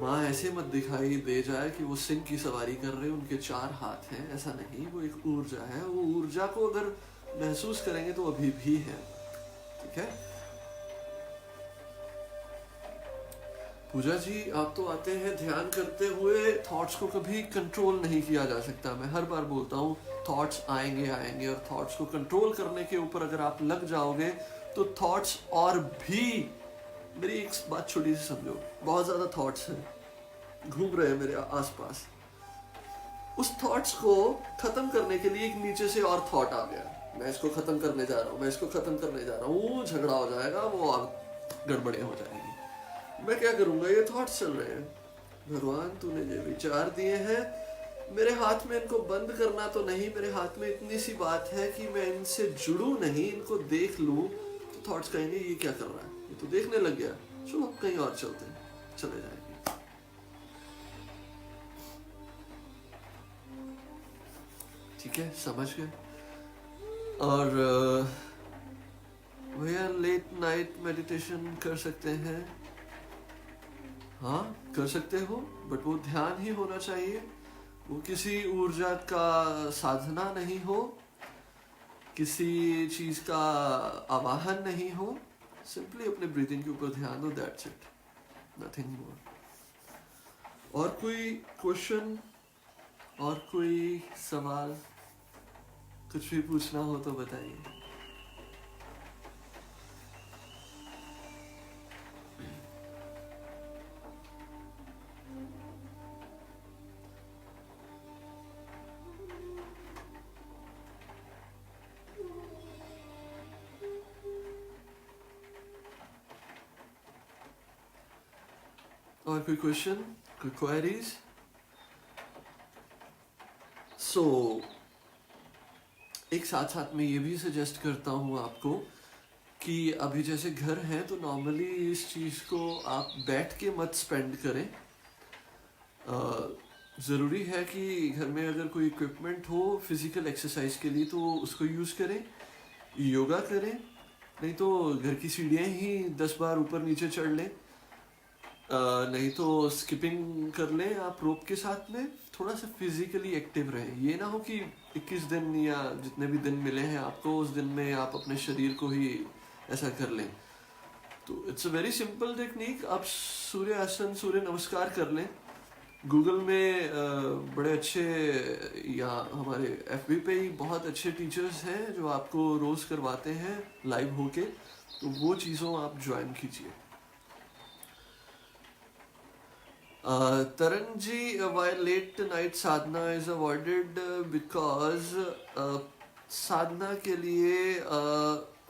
माँ ऐसे मत दिखाई दे जाए कि वो सिंह की सवारी कर रहे, उनके 4 हाथ हैं, ऐसा नहीं। वो एक ऊर्जा है, वो ऊर्जा को अगर महसूस करेंगे तो अभी भी है। ठीक है, पूजा जी आप तो आते हैं ध्यान करते हुए, थॉट्स को कभी कंट्रोल नहीं किया जा सकता। मैं हर बार बोलता हूँ, थॉट्स आएंगे आएंगे, और थॉट्स को कंट्रोल करने के ऊपर अगर आप लग जाओगे तो थॉट्स और भी, मेरी एक बात छोटी सी समझो, बहुत ज्यादा थॉट्स हैं घूम रहे हैं मेरे आसपास। उस थॉट्स को खत्म करने के लिए एक नीचे से और थॉट आ गया, मैं इसको खत्म करने जा रहा हूँ, मैं इसको खत्म करने जा रहा हूँ, झगड़ा हो जाएगा, वो और गड़बड़ियां हो जाएंगी। मैं क्या करूंगा? ये थॉट्स चल रहे हैं, भगवान तूने ये विचार दिए हैं, मेरे हाथ में इनको बंद करना तो नहीं, मेरे हाथ में इतनी सी बात है कि मैं इनसे जुड़ू नहीं, इनको देख लूं। तो थॉट्स कहेंगे ये क्या कर रहा है, ये तो देखने लग गया, चलो कहीं और चलते हैं, चले जाएंगे। ठीक है, समझ गए? और भैया लेट नाइट मेडिटेशन कर सकते हैं? हाँ कर सकते हो, बट वो ध्यान ही होना चाहिए, वो किसी ऊर्जा का साधना नहीं हो, किसी चीज का आवाहन नहीं हो, सिंपली अपने ब्रीदिंग के ऊपर ध्यान दो, दैट्स इट, नथिंग मोर। और कोई क्वेश्चन, और कोई सवाल, कुछ भी पूछना हो तो बताइए। और कोई क्वेश्चन, कोई क्वेरीज? सो एक साथ साथ में ये भी सजेस्ट करता हूँ आपको कि अभी जैसे घर है तो नॉर्मली इस चीज़ को आप बैठ के मत स्पेंड करें। ज़रूरी है कि घर में अगर कोई इक्विपमेंट हो फिजिकल एक्सरसाइज के लिए तो उसको यूज़ करें, योगा करें, नहीं तो घर की सीढ़ियाँ ही 10 बार ऊपर नीचे चढ़ लें, नहीं तो स्किपिंग कर लें आप रोप के साथ में। थोड़ा सा फिजिकली एक्टिव रहें। ये ना हो कि 21 दिन या जितने भी दिन मिले हैं आपको, उस दिन में आप अपने शरीर को ही ऐसा कर लें। तो it's a very simple technique. आप सूर्य आसन, सूर्य नमस्कार कर लें। गूगल में बड़े अच्छे, या हमारे FB पे ही बहुत अच्छे टीचर्स हैं जो आपको रोज़ करवाते हैं लाइव होके, तो वो चीज़ों आप ज्वाइन कीजिए। Taran ji, why late night sadhana is avoided? Because साधना के लिए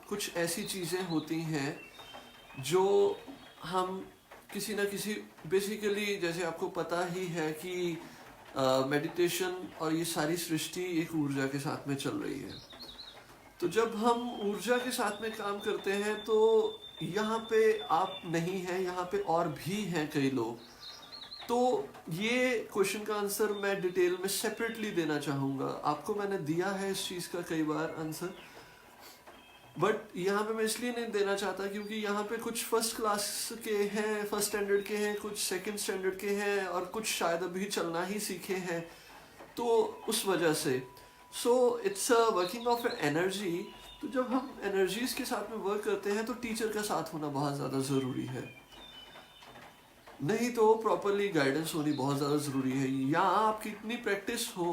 कुछ ऐसी चीज़ें होती हैं जो हम किसी ना किसी, बेसिकली जैसे आपको पता ही है कि मेडिटेशन और ये सारी सृष्टि एक ऊर्जा के साथ में चल रही है। तो जब हम ऊर्जा के साथ में काम करते हैं तो यहाँ पे आप नहीं हैं, यहाँ पे और भी हैं कई लोग। तो ये क्वेश्चन का आंसर मैं डिटेल में सेपरेटली देना चाहूँगा। आपको मैंने दिया है इस चीज़ का कई बार आंसर, बट यहाँ पे मैं इसलिए नहीं देना चाहता क्योंकि यहाँ पे कुछ फर्स्ट क्लास के हैं, फर्स्ट स्टैंडर्ड के हैं, कुछ सेकंड स्टैंडर्ड के हैं, और कुछ शायद अभी चलना ही सीखे हैं। तो उस वजह से it's a working of energy. तो जब हम एनर्जीज के साथ में वर्क करते हैं तो टीचर का साथ होना बहुत ज़्यादा ज़रूरी है, नहीं तो प्रॉपरली गाइडेंस होनी बहुत ज़्यादा ज़रूरी है। या आपकी इतनी प्रैक्टिस हो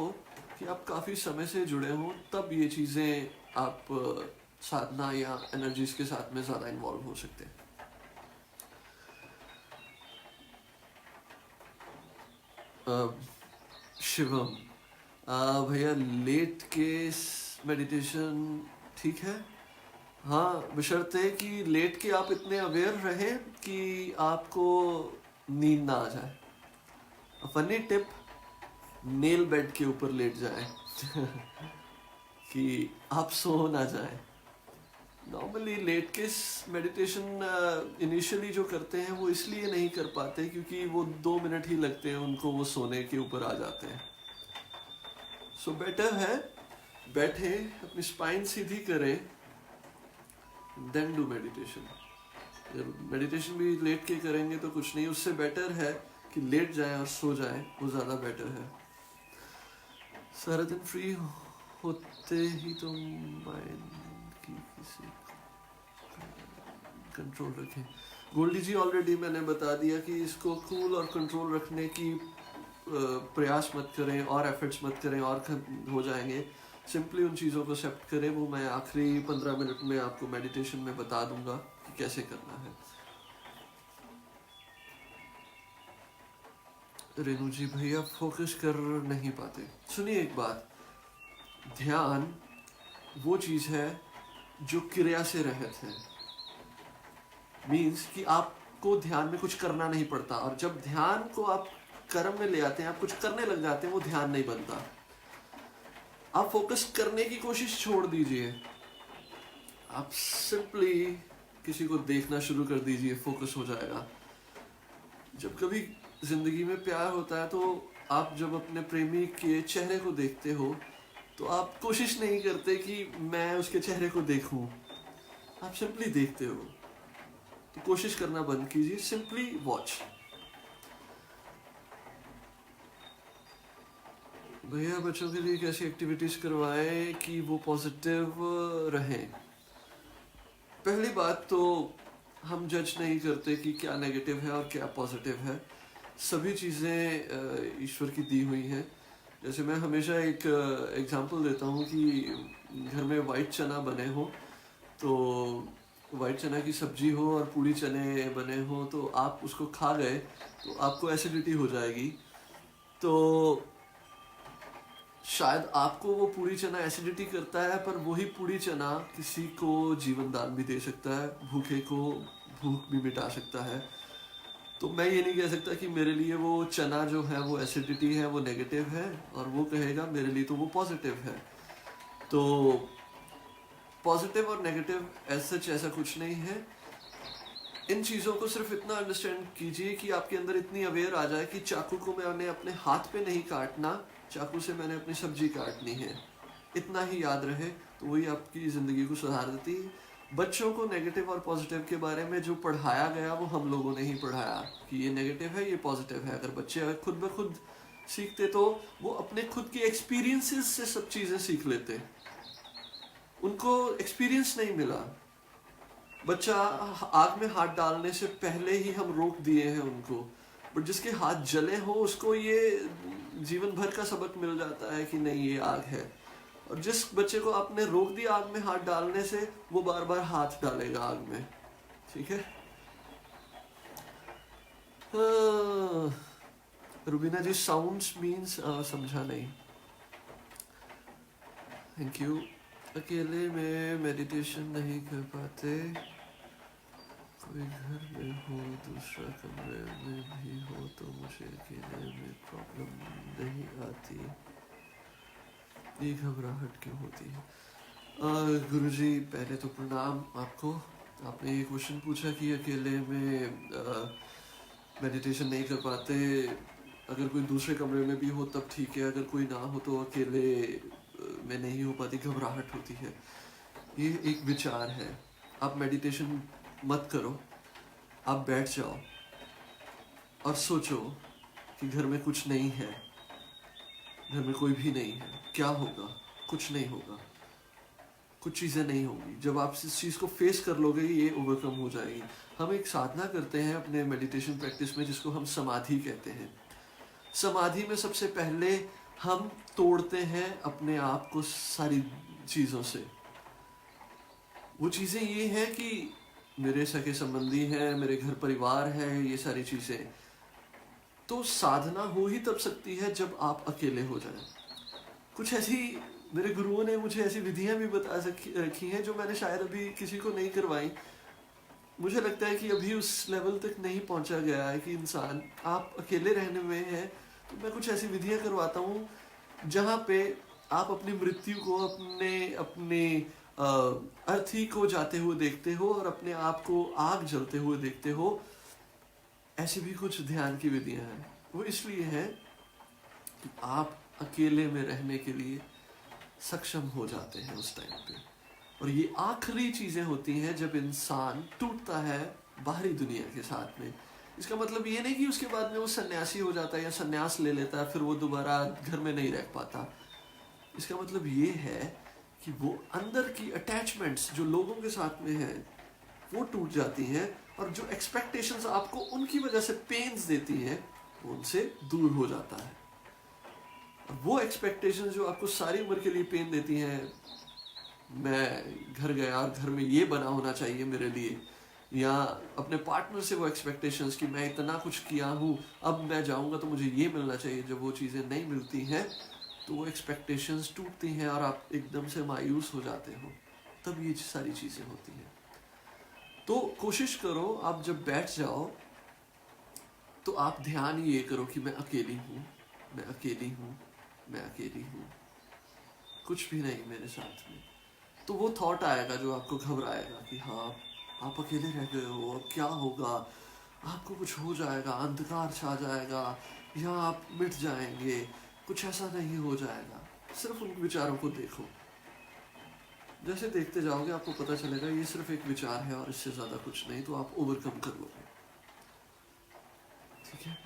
कि आप काफ़ी समय से जुड़े हों, तब ये चीज़ें आप साधना या एनर्जीज के साथ में ज़्यादा इन्वॉल्व हो सकते हैं। शिवम, भैया लेट के मेडिटेशन ठीक है? हाँ, बशर्ते कि लेट के आप इतने अवेयर रहें कि आपको नींद ना आ जाए। फनी टिप, नेल बेड के ऊपर लेट जाए कि आप सो ना जाए। नॉर्मली लेट के मेडिटेशन इनिशियली जो करते हैं वो इसलिए नहीं कर पाते क्योंकि वो 2 मिनट ही लगते हैं उनको, वो सोने के ऊपर आ जाते हैं। सो बेटर है बैठे, अपनी स्पाइन सीधी करें, देन डू मेडिटेशन। मेडिटेशन भी लेट के करेंगे तो कुछ नहीं, उससे बेटर है कि लेट जाए और सो जाए, वो ज़्यादा बेटर है। सारा दिन फ्री होते ही तो माइंड की किसी कंट्रोल रखें। गोल्डी जी ऑलरेडी मैंने बता दिया कि इसको कूल और कंट्रोल रखने की प्रयास मत करें और एफर्ट्स मत करें और हो जाएंगे। सिंपली उन चीज़ों को एक्सेप्ट करें, वो मैं आखिरी 15 मिनट में आपको मेडिटेशन में बता दूंगा कि कैसे करना है। रेनू जी, भैया फोकस कर नहीं पाते। सुनिए एक बात, ध्यान वो चीज़ है जो क्रिया से रहित है। मीन्स कि आपको ध्यान में कुछ करना नहीं पड़ता, और जब ध्यान को आप कर्म में ले आते हैं, आप कुछ करने लग जाते हैं, वो ध्यान नहीं बनता। आप फोकस करने की कोशिश छोड़ दीजिए, आप सिंपली किसी को देखना शुरू कर दीजिए, फोकस हो जाएगा। जब कभी जिंदगी में प्यार होता है तो आप जब अपने प्रेमी के चेहरे को देखते हो तो आप कोशिश नहीं करते कि मैं उसके चेहरे को देखूं, आप सिंपली देखते हो। तो कोशिश करना बंद कीजिए, सिंपली वॉच। भैया बच्चों के लिए कैसी एक्टिविटीज करवाएं कि वो पॉजिटिव रहें? पहली बात तो हम जज नहीं करते कि क्या नेगेटिव है और क्या पॉजिटिव है। सभी चीज़ें ईश्वर की दी हुई हैं। जैसे मैं हमेशा एक एग्जांपल देता हूँ कि घर में वाइट चना बने हो, तो वाइट चना की सब्जी हो और पूरी चने बने हो, तो आप उसको खा गए तो आपको एसिडिटी हो जाएगी। तो शायद आपको वो पूरी चना एसिडिटी करता है, पर वही पूरी चना किसी को जीवन दान भी दे सकता है, भूखे को भूख भी मिटा सकता है। तो मैं ये नहीं कह सकता कि मेरे लिए वो चना जो है वो एसिडिटी है, वो नेगेटिव है, और वो कहेगा मेरे लिए तो वो पॉजिटिव है। तो पॉजिटिव और नेगेटिव ऐसा कुछ नहीं है। इन चीज़ों को सिर्फ इतना अंडरस्टैंड कीजिए कि आपके अंदर इतनी अवेयर आ जाए कि चाकू को मैंने अपने हाथ पे नहीं काटना, चाकू से मैंने अपनी सब्जी काटनी है। इतना ही याद रहे तो वही आपकी ज़िंदगी को सुधार देती है। बच्चों को नेगेटिव और पॉजिटिव के बारे में जो पढ़ाया गया वो हम लोगों ने ही पढ़ाया कि ये नेगेटिव है, ये पॉजिटिव है। अगर बच्चे अगर खुद ब खुद सीखते तो वो अपने खुद के एक्सपीरियंसेस से सब चीज़ें सीख लेते। उनको एक्सपीरियंस नहीं मिला। बच्चा आग में हाथ डालने से पहले ही हम रोक दिए हैं उनको, बट जिसके हाथ जले हो उसको ये जीवन भर का सबक मिल जाता है कि नहीं ये आग है। और जिस बच्चे को आपने रोक दिया आग में हाथ डालने से, वो बार बार हाथ डालेगा आग में। ठीक है। रुबीना जी, साउंड्स मीन्स समझा नहीं। Thank you. अकेले में मेडिटेशन नहीं कर पाते, कोई घर में हो दूसरा कमरे में भी हो तो मुझे अकेले में प्रॉब्लम नहीं आती, ये घबराहट क्यों होती है? गुरुजी पहले तो प्रणाम आपको। आपने ये क्वेश्चन पूछा कि अकेले में मेडिटेशन नहीं कर पाते, अगर कोई दूसरे कमरे में भी हो तब ठीक है, अगर कोई ना हो तो अकेले में नहीं हो पाती, घबराहट होती है। ये एक विचार है। आप मेडिटेशन मत करो, आप बैठ जाओ और सोचो कि घर में कुछ नहीं है, घर में कोई भी नहीं है, क्या होगा? कुछ नहीं होगा, कुछ चीज़ें नहीं होंगी। जब आप इस चीज़ को फेस कर लोगे ये ओवरकम हो जाएगी। हम एक साधना करते हैं अपने मेडिटेशन प्रैक्टिस में जिसको हम समाधि कहते हैं। समाधि में सबसे पहले हम तोड़ते हैं अपने आप को सारी चीज़ों से। वो चीज़ें ये हैं कि मेरे सगे संबंधी हैं, मेरे घर परिवार है, ये सारी चीज़ें। तो साधना हो ही तब सकती है जब आप अकेले हो जाएं। कुछ ऐसी मेरे गुरुओं ने मुझे ऐसी विधियां भी बता रखी हैं जो मैंने शायद अभी किसी को नहीं करवाई। मुझे लगता है कि अभी उस लेवल तक नहीं पहुंचा गया है कि इंसान आप अकेले रहने में है। तो मैं कुछ ऐसी विधियां करवाता हूँ जहाँ पे आप अपनी मृत्यु को अपने अर्थी को जाते हुए देखते हो और अपने आप को आग जलते हुए देखते हो। ऐसी भी कुछ ध्यान की विधियां हैं। वो इसलिए है कि आप अकेले में रहने के लिए सक्षम हो जाते हैं उस टाइम पे। और ये आखिरी चीजें होती हैं जब इंसान टूटता है बाहरी दुनिया के साथ में। इसका मतलब ये नहीं कि उसके बाद में वो सन्यासी हो जाता है या सन्यास ले लेता है, फिर वो दोबारा घर में नहीं रह पाता। इसका मतलब ये है कि वो अंदर की अटैचमेंट्स जो लोगों के साथ में है वो टूट जाती हैं, और जो एक्सपेक्टेशंस आपको उनकी वजह से पेन्स देती हैं वो उनसे दूर हो जाता है। और वो एक्सपेक्टेशंस जो आपको सारी उम्र के लिए पेन देती हैं, मैं घर गया और घर में ये बना होना चाहिए मेरे लिए, या अपने पार्टनर से वो एक्सपेक्टेशंस कि मैं इतना कुछ किया हूँ, अब मैं जाऊँगा तो मुझे ये मिलना चाहिए, जब वो चीज़ें नहीं मिलती हैं तो वो एक्सपेक्टेशंस टूटती हैं और आप एकदम से मायूस हो जाते हो। तब ये सारी चीज़ें होती हैं। तो कोशिश करो आप जब बैठ जाओ तो आप ध्यान ये करो कि मैं अकेली हूँ, मैं अकेली हूँ, मैं अकेली हूँ, कुछ भी नहीं मेरे साथ में। तो वो थॉट आएगा जो आपको घबराएगा कि हाँ आप अकेले रह गए हो, अब क्या होगा, आपको कुछ हो जाएगा, अंधकार छा जाएगा, या आप मिट जाएंगे, कुछ ऐसा नहीं हो जाएगा। सिर्फ उन विचारों को देखो। जैसे देखते जाओगे आपको पता चलेगा ये सिर्फ एक विचार है और इससे ज्यादा कुछ नहीं, तो आप ओवरकम कर लोगे। ठीक है।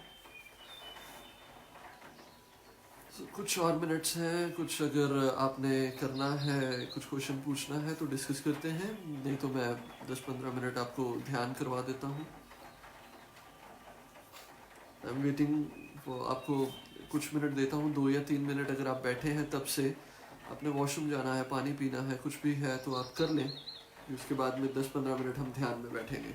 कुछ और मिनट्स हैं, कुछ अगर आपने करना है, कुछ क्वेश्चन पूछना है तो डिस्कस करते हैं, नहीं तो मैं 10-15 मिनट आपको ध्यान करवा देता हूँ। आई एम वेटिंग फॉर, आपको कुछ मिनट देता हूँ, 2 या 3 मिनट। अगर आप बैठे हैं तब से आपने वॉशरूम जाना है, पानी पीना है, कुछ भी है तो आप कर लें। उसके बाद में 10-15 मिनट हम ध्यान में बैठेंगे।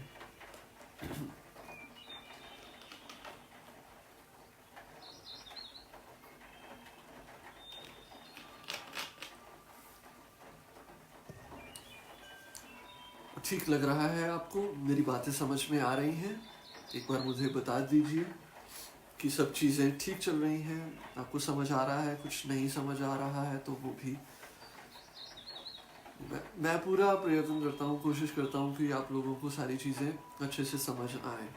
ठीक लग रहा है आपको? मेरी बातें समझ में आ रही हैं? एक बार मुझे बता दीजिए कि सब चीज़ें ठीक चल रही हैं, आपको समझ आ रहा है, कुछ नहीं समझ आ रहा है तो वो भी। मैं पूरा प्रयत्न करता हूँ, कोशिश करता हूँ कि आप लोगों को सारी चीज़ें अच्छे से समझ आए।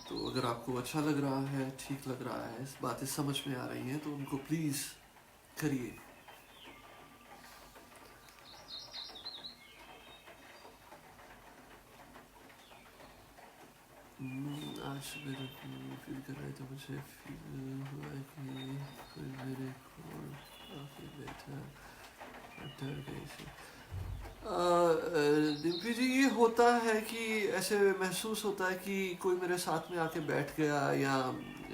तो अगर आपको अच्छा लग रहा है, ठीक लग रहा है, बातें समझ में आ रही हैं तो उनको प्लीज़ करिए। आज मेरा फील कर रहा है तो मुझे फील हुआ कि कोई मेरे को काफ़ी बेटा डर गई थी। डिम्पी जी, ये होता है कि ऐसे महसूस होता है कि कोई मेरे साथ में आके बैठ गया या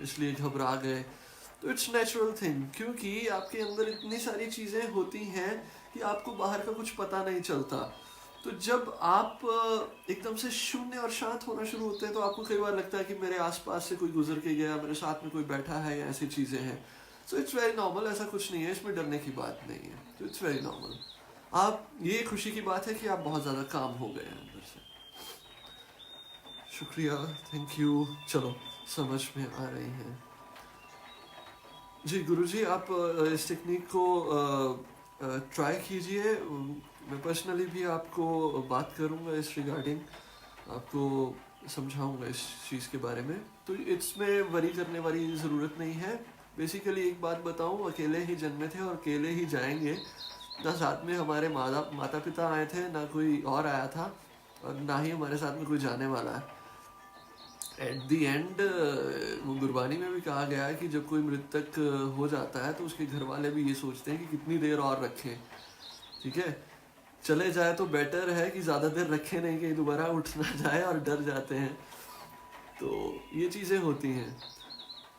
इसलिए घबरा गए, तो इट्स नेचुरल थिंग, क्योंकि आपके अंदर इतनी सारी चीज़ें होती हैं कि आपको बाहर का कुछ पता नहीं चलता। तो जब आप एकदम से शून्य और शांत होना शुरू होते हैं तो आपको कई बार लगता है कि मेरे आसपास से कोई गुजर के गया, मेरे साथ में कोई बैठा है, या ऐसी चीज़ें हैं। सो इट्स वेरी नॉर्मल, ऐसा कुछ नहीं है, इसमें डरने की बात नहीं है। तो इट्स वेरी नॉर्मल। आप, ये खुशी की बात है कि आप बहुत ज़्यादा काम हो गए हैं अंदर से। शुक्रिया, थैंक यू। चलो, समझ में आ रही हैं जी। गुरुजी, आप इस टेक्निक को ट्राई कीजिए। मैं पर्सनली भी आपको बात करूंगा इस रिगार्डिंग, आपको समझाऊंगा इस चीज़ के बारे में। तो इसमें वरी करने वाली ज़रूरत नहीं है। बेसिकली एक बात बताऊं, अकेले ही जन्मे थे और अकेले ही जाएंगे। ना साथ में हमारे माता पिता आए थे, ना कोई और आया था, और ना ही हमारे साथ में कोई जाने वाला है। एट दी एंड वो गुरबानी में भी कहा गया है कि जब कोई मृतक हो जाता है तो उसके घर वाले भी ये सोचते हैं कि कितनी देर और रखें। ठीक है, चले जाए तो बेटर है कि ज़्यादा देर रखें नहीं, कि दोबारा उठ ना जाए, और डर जाते हैं। तो ये चीज़ें होती हैं,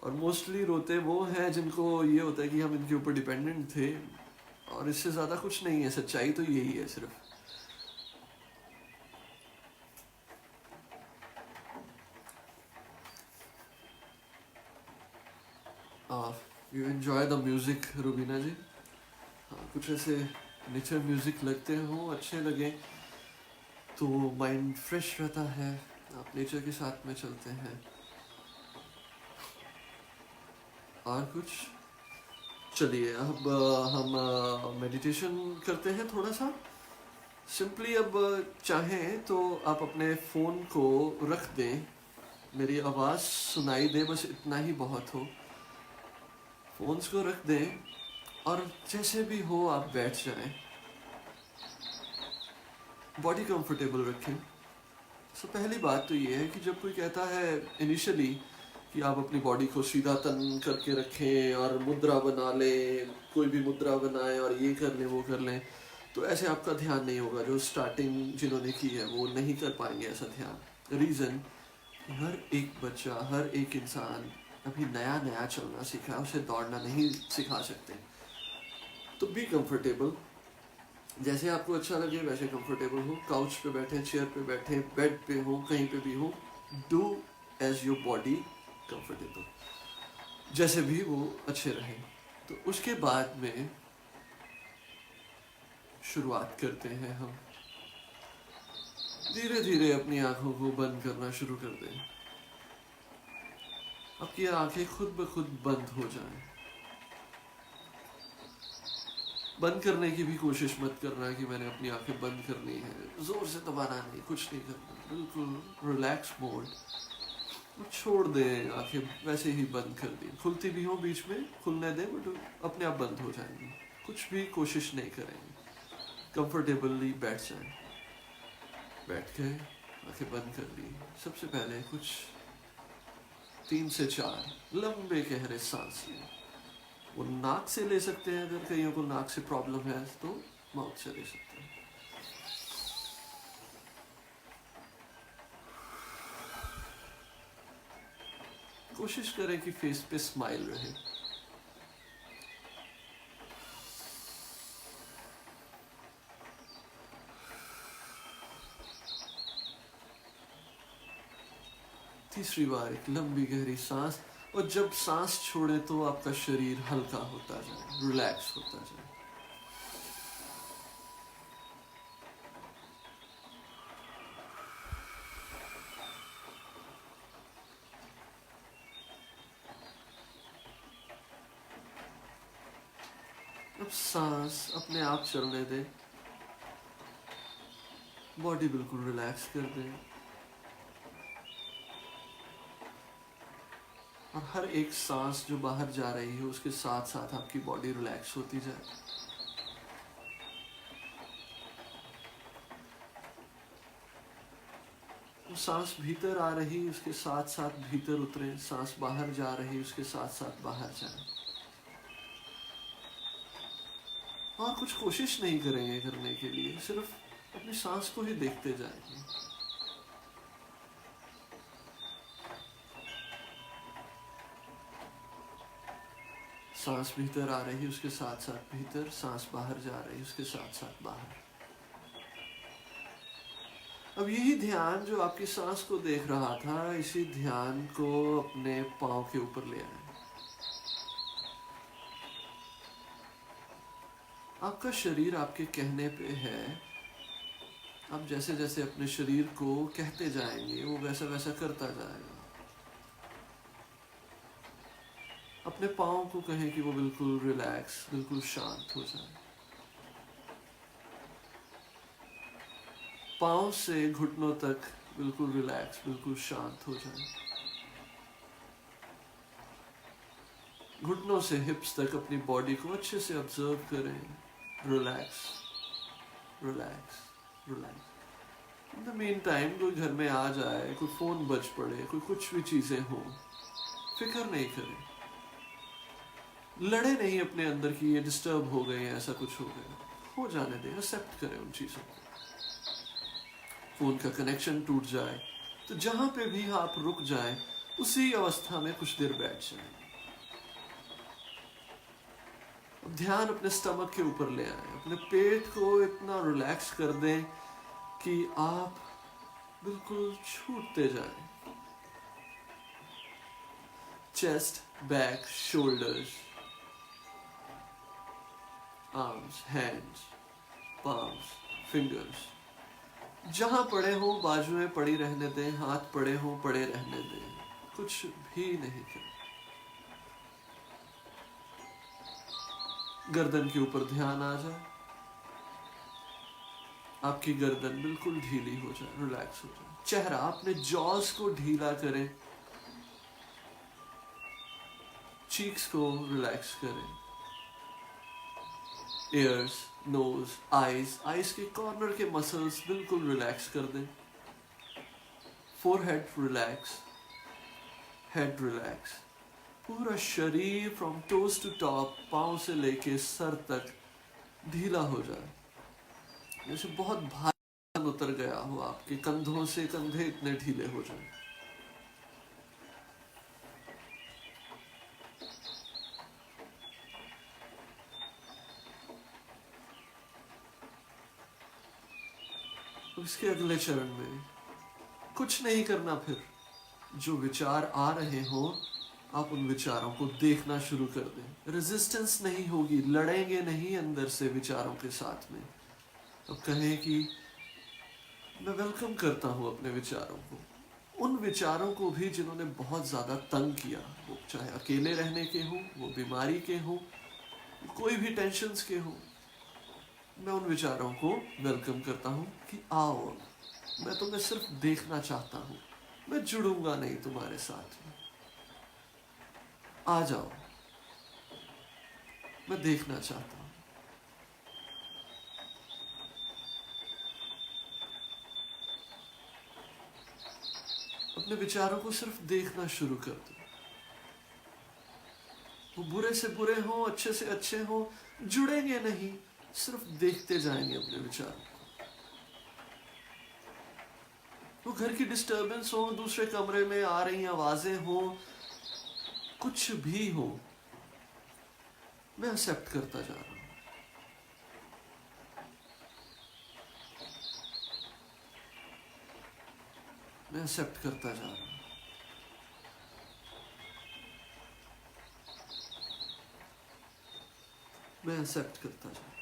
और मोस्टली रोते वो हैं जिनको ये होता है कि हम इनके ऊपर डिपेंडेंट थे और इससे ज्यादा कुछ नहीं है, सच्चाई तो यही है सिर्फ। You enjoy the music Rubina ji? हाँ, कुछ ऐसे नेचर म्यूजिक लगते हो, अच्छे लगे तो माइंड फ्रेश रहता है। आप नेचर के साथ में चलते हैं। और कुछ? चलिए अब हम मेडिटेशन करते हैं थोड़ा सा सिंपली। अब चाहें तो आप अपने फ़ोन को रख दें, मेरी आवाज़ सुनाई दे, बस इतना ही बहुत हो। फ़ोन्स को रख दें और जैसे भी हो आप बैठ जाएं। बॉडी कंफर्टेबल रखें। तो पहली बात तो ये है कि जब कोई कहता है इनिशियली कि आप अपनी बॉडी को सीधा तन करके रखें और मुद्रा बना लें, कोई भी मुद्रा बनाएं और ये कर लें वो कर लें, तो ऐसे आपका ध्यान नहीं होगा। जो स्टार्टिंग जिन्होंने की है वो नहीं कर पाएंगे ऐसा ध्यान। रीज़न, हर एक बच्चा, हर एक इंसान अभी नया नया चलना सीखा है, उसे दौड़ना नहीं सिखा सकते। तो बी कंफर्टेबल, जैसे आपको अच्छा लगे वैसे कंफर्टेबल हो। काउच पे बैठे, चेयर पे बैठे, बेड पे हो, कहीं पे भी हो, do as your body comfortable, जैसे भी वो अच्छे रहे। तो उसके बाद में शुरुआत करते हैं हम। धीरे धीरे अपनी आंखों को बंद करना शुरू कर दें। आपकी आंखें खुद ब खुद बंद हो जाएं। बंद करने की भी कोशिश मत करना कि मैंने अपनी आंखें बंद करनी है, जोर से दबाना नहीं, कुछ नहीं करना, बिल्कुल रिलैक्स मोड। छोड़ दें, आंखें वैसे ही बंद कर दी। खुलती भी हो बीच में, खुलने दें, बट अपने आप बंद हो जाएंगी। कुछ भी कोशिश नहीं करेंगे। कंफर्टेबली बैठ जाएं। बैठ गए, आंखें बंद कर ली। सबसे पहले कुछ 3 से 4 लंबे गहरे सांस लें। वो नाक से ले सकते हैं, अगर कईयों को नाक से प्रॉब्लम है तो माउथ से ले सकते हैं। कोशिश करें कि फेस पे स्माइल रहे। तीसरी बार एक लंबी गहरी सांस, और जब सांस छोड़े तो आपका शरीर हल्का होता जाए, रिलैक्स होता जाए। अब सांस अपने आप चलने दें, बॉडी बिल्कुल रिलैक्स कर दें, और हर एक सांस जो बाहर जा रही है उसके साथ साथ आपकी बॉडी रिलैक्स होती जाए। वो सांस भीतर आ रही उसके साथ साथ भीतर उतरे, सांस बाहर जा रही उसके साथ साथ बाहर जाए। और कुछ कोशिश नहीं करेंगे करने के लिए, सिर्फ अपनी सांस को ही देखते जाएंगे। सांस भीतर आ रही उसके साथ साथ भीतर, सांस बाहर जा रही उसके साथ साथ बाहर। अब यही ध्यान जो आपकी सांस को देख रहा था, इसी ध्यान को अपने पांव के ऊपर ले आए। आपका शरीर आपके कहने पे है। आप जैसे जैसे अपने शरीर को कहते जाएंगे वो वैसा वैसा करता जाएगा। अपने पाँव को कहें कि वो बिल्कुल रिलैक्स, बिल्कुल शांत हो जाए। पाँव से घुटनों तक बिल्कुल रिलैक्स, बिल्कुल शांत हो जाए। घुटनों से हिप्स तक अपनी बॉडी को अच्छे से ऑब्जर्व करें। Relax, relax, relax. In the mean time कोई घर में आ जाए, कोई फोन बज पड़े, कोई कुछ भी चीजें हो, फिक्र नहीं करें। लड़े नहीं अपने अंदर कि ये डिस्टर्ब हो गए, ऐसा कुछ हो गया। हो जाने दें, एक्सेप्ट करें उन चीजों को। फोन का कनेक्शन टूट जाए तो जहां पे भी आप रुक जाएं, उसी अवस्था में कुछ देर बैठ जाएं। ध्यान अपने स्टमक के ऊपर ले आए, अपने पेट को इतना रिलैक्स कर दें कि आप बिल्कुल छूटते जाएं। Chest, back, shoulders, arms, hands, palms, fingers, जहां पड़े हो बाजुएं पड़ी रहने दें, हाथ पड़े हो पड़े रहने दें, कुछ भी नहीं करें। गर्दन के ऊपर ध्यान आ जाए, आपकी गर्दन बिल्कुल ढीली हो जाए, रिलैक्स हो जाए। चेहरा, अपने जॉज को ढीला करें, चीक्स को रिलैक्स करें, ईयर्स, नोज, आईज के कॉर्नर के मसल्स बिल्कुल रिलैक्स कर दें। फोरहेड रिलैक्स, हेड रिलैक्स, पूरा शरीर फ्रॉम टोज टू टॉप, पांव से लेके सर तक ढीला हो जाए, जैसे बहुत भार उतर गया हो, आपके कंधों से कंधे इतने ढीले हो जाए। इसके अगले चरण में कुछ नहीं करना, फिर जो विचार आ रहे हो आप उन विचारों को देखना शुरू कर दें। रेजिस्टेंस नहीं होगी, लड़ेंगे नहीं अंदर से विचारों के साथ में। अब कहें कि मैं वेलकम करता हूं अपने विचारों को, उन विचारों को भी जिन्होंने बहुत ज्यादा तंग किया, वो चाहे अकेले रहने के हो, वो बीमारी के हो, कोई भी टेंशन्स के हो। मैं उन विचारों को वेलकम करता हूं कि आओ, मैं तुम्हें सिर्फ देखना चाहता हूं, मैं जुड़ूंगा नहीं तुम्हारे साथ में, आ जाओ, मैं देखना चाहता हूं। अपने विचारों को सिर्फ देखना शुरू कर दो, वो बुरे से बुरे हो, अच्छे से अच्छे हो, जुड़ेंगे नहीं, सिर्फ देखते जाएंगे अपने विचार। वो घर की डिस्टरबेंस हो, दूसरे कमरे में आ रही आवाजें हो, कुछ भी हो, मैं एक्सेप्ट करता जा रहा हूं। मैं एक्सेप्ट करता जा रहा हूं। मैं एक्सेप्ट करता जा रहा हूं।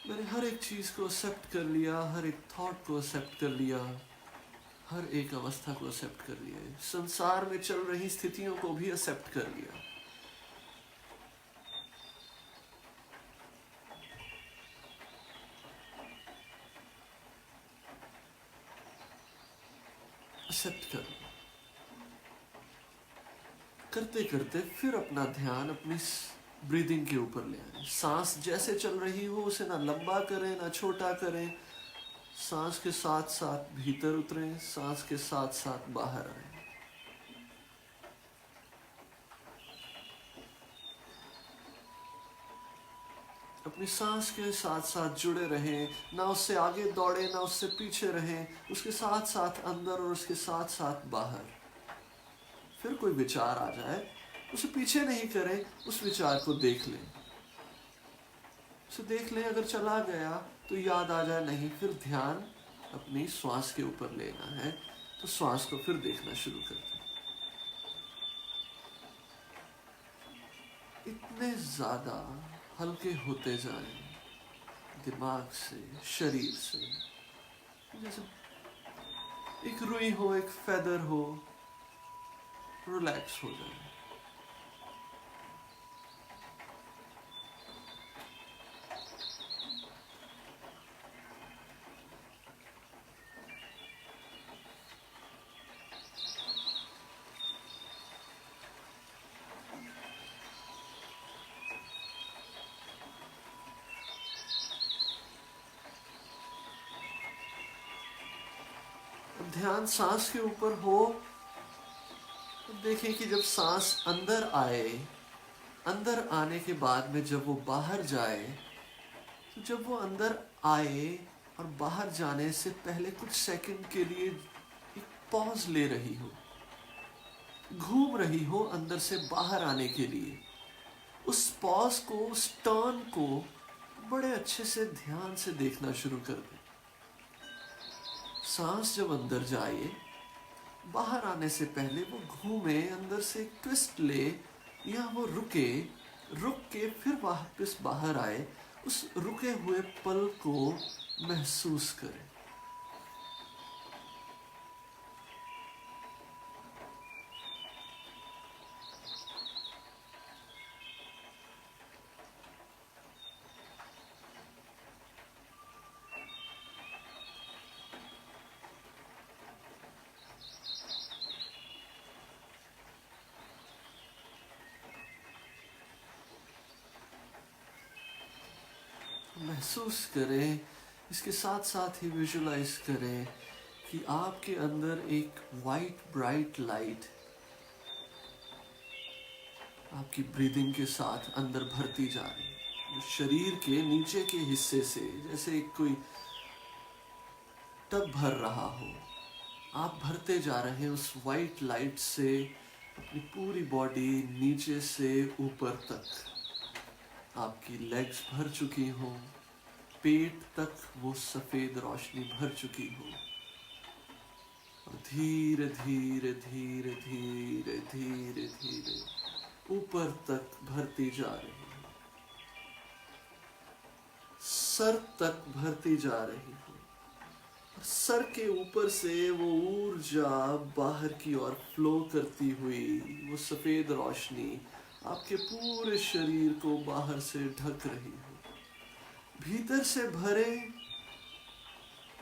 मैंने हर एक चीज को एक्सेप्ट कर लिया, हर एक थॉट को एक्सेप्ट कर लिया, हर एक अवस्था को एक्सेप्ट कर लिया, संसार में चल रही स्थितियों को भी एक्सेप्ट कर लिया। एक्सेप्ट कर करते करते फिर अपना ध्यान अपनी ब्रीदिंग के ऊपर ले आए। सांस जैसे चल रही हो उसे ना लंबा करें ना छोटा करें, सांस के साथ साथ भीतर उतरें, सांस के साथ साथ बाहर आए। अपनी सांस के साथ साथ जुड़े रहें, ना उससे आगे दौड़े ना उससे पीछे रहें, उसके साथ साथ अंदर और उसके साथ साथ बाहर। फिर कोई विचार आ जाए उसे पीछे नहीं करें, उस विचार को देख लें, उसे देख लें, अगर चला गया तो याद आ जाए नहीं, फिर ध्यान अपनी श्वास के ऊपर लेना है, तो श्वास को फिर देखना शुरू कर दें। इतने ज्यादा हल्के होते जाएं दिमाग से, शरीर से, जैसे एक रुई हो, एक फेदर हो, रिलैक्स हो जाए। ध्यान सांस के ऊपर हो, तो देखें कि जब सांस अंदर आए, अंदर आने के बाद में जब वो बाहर जाए, तो जब वो अंदर आए और बाहर जाने से पहले कुछ सेकंड के लिए एक पॉज ले रही हो, घूम रही हो अंदर से बाहर आने के लिए, उस पॉज को, उस टर्न को बड़े अच्छे से ध्यान से देखना शुरू कर दें। सांस जब अंदर जाए, बाहर आने से पहले वो घूमे, अंदर से एक ट्विस्ट ले, या वो रुके, रुक के फिर वापस बाहर आए, उस रुके हुए पल को महसूस करें। महसूस करें, इसके साथ साथ ही विजुलाइज करें कि आपके अंदर एक वाइट ब्राइट लाइट आपकी ब्रीदिंग के साथ अंदर भरती जा रही है, जो शरीर के नीचे के हिस्से से जैसे कोई टब भर रहा हो, आप भरते जा रहे हैं उस वाइट लाइट से अपनी पूरी बॉडी नीचे से ऊपर तक। आपकी लेग्स भर चुकी हो, पेट तक वो सफेद रोशनी भर चुकी हो, और धीरे धीरे धीरे धीरे धीरे धीरे ऊपर तक भरती जा रही है, सर तक भरती जा रही है। सर के ऊपर से वो ऊर्जा बाहर की ओर फ्लो करती हुई, वो सफेद रोशनी आपके पूरे शरीर को बाहर से ढक रही हो, भीतर से भरे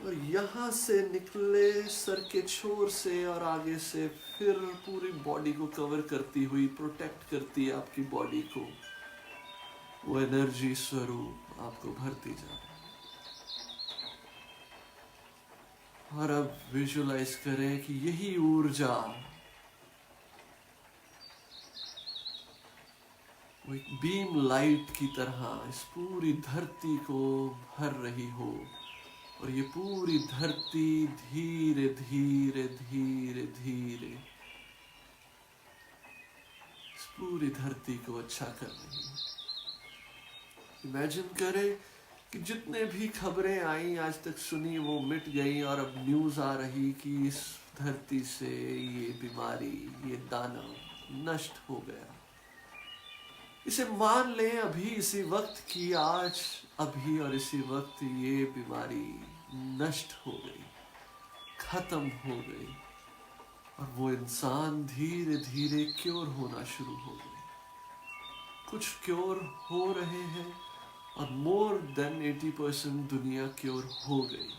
और यहाँ से निकले सर के छोर से और आगे से फिर पूरी बॉडी को कवर करती हुई, प्रोटेक्ट करती है आपकी बॉडी को। वो एनर्जी स्वरूप आपको भरती जा रही है। और अब विजुलाइज करें कि यही ऊर्जा वो एक बीम लाइट की तरह इस पूरी धरती को भर रही हो, और ये पूरी धरती धीरे धीरे धीरे धीरे इस पूरी धरती को अच्छा कर रही है। इमेजिन करें कि जितने भी खबरें आई आज तक सुनी वो मिट गई, और अब न्यूज़ आ रही कि इस धरती से ये बीमारी, ये दानव नष्ट हो गया। इसे मान लें अभी इसी वक्त कि आज अभी और इसी वक्त ये बीमारी नष्ट हो गई, खत्म हो गई, और वो इंसान धीरे धीरे क्योर होना शुरू हो गए। कुछ क्योर हो रहे हैं और मोर देन 80% दुनिया क्योर हो गई,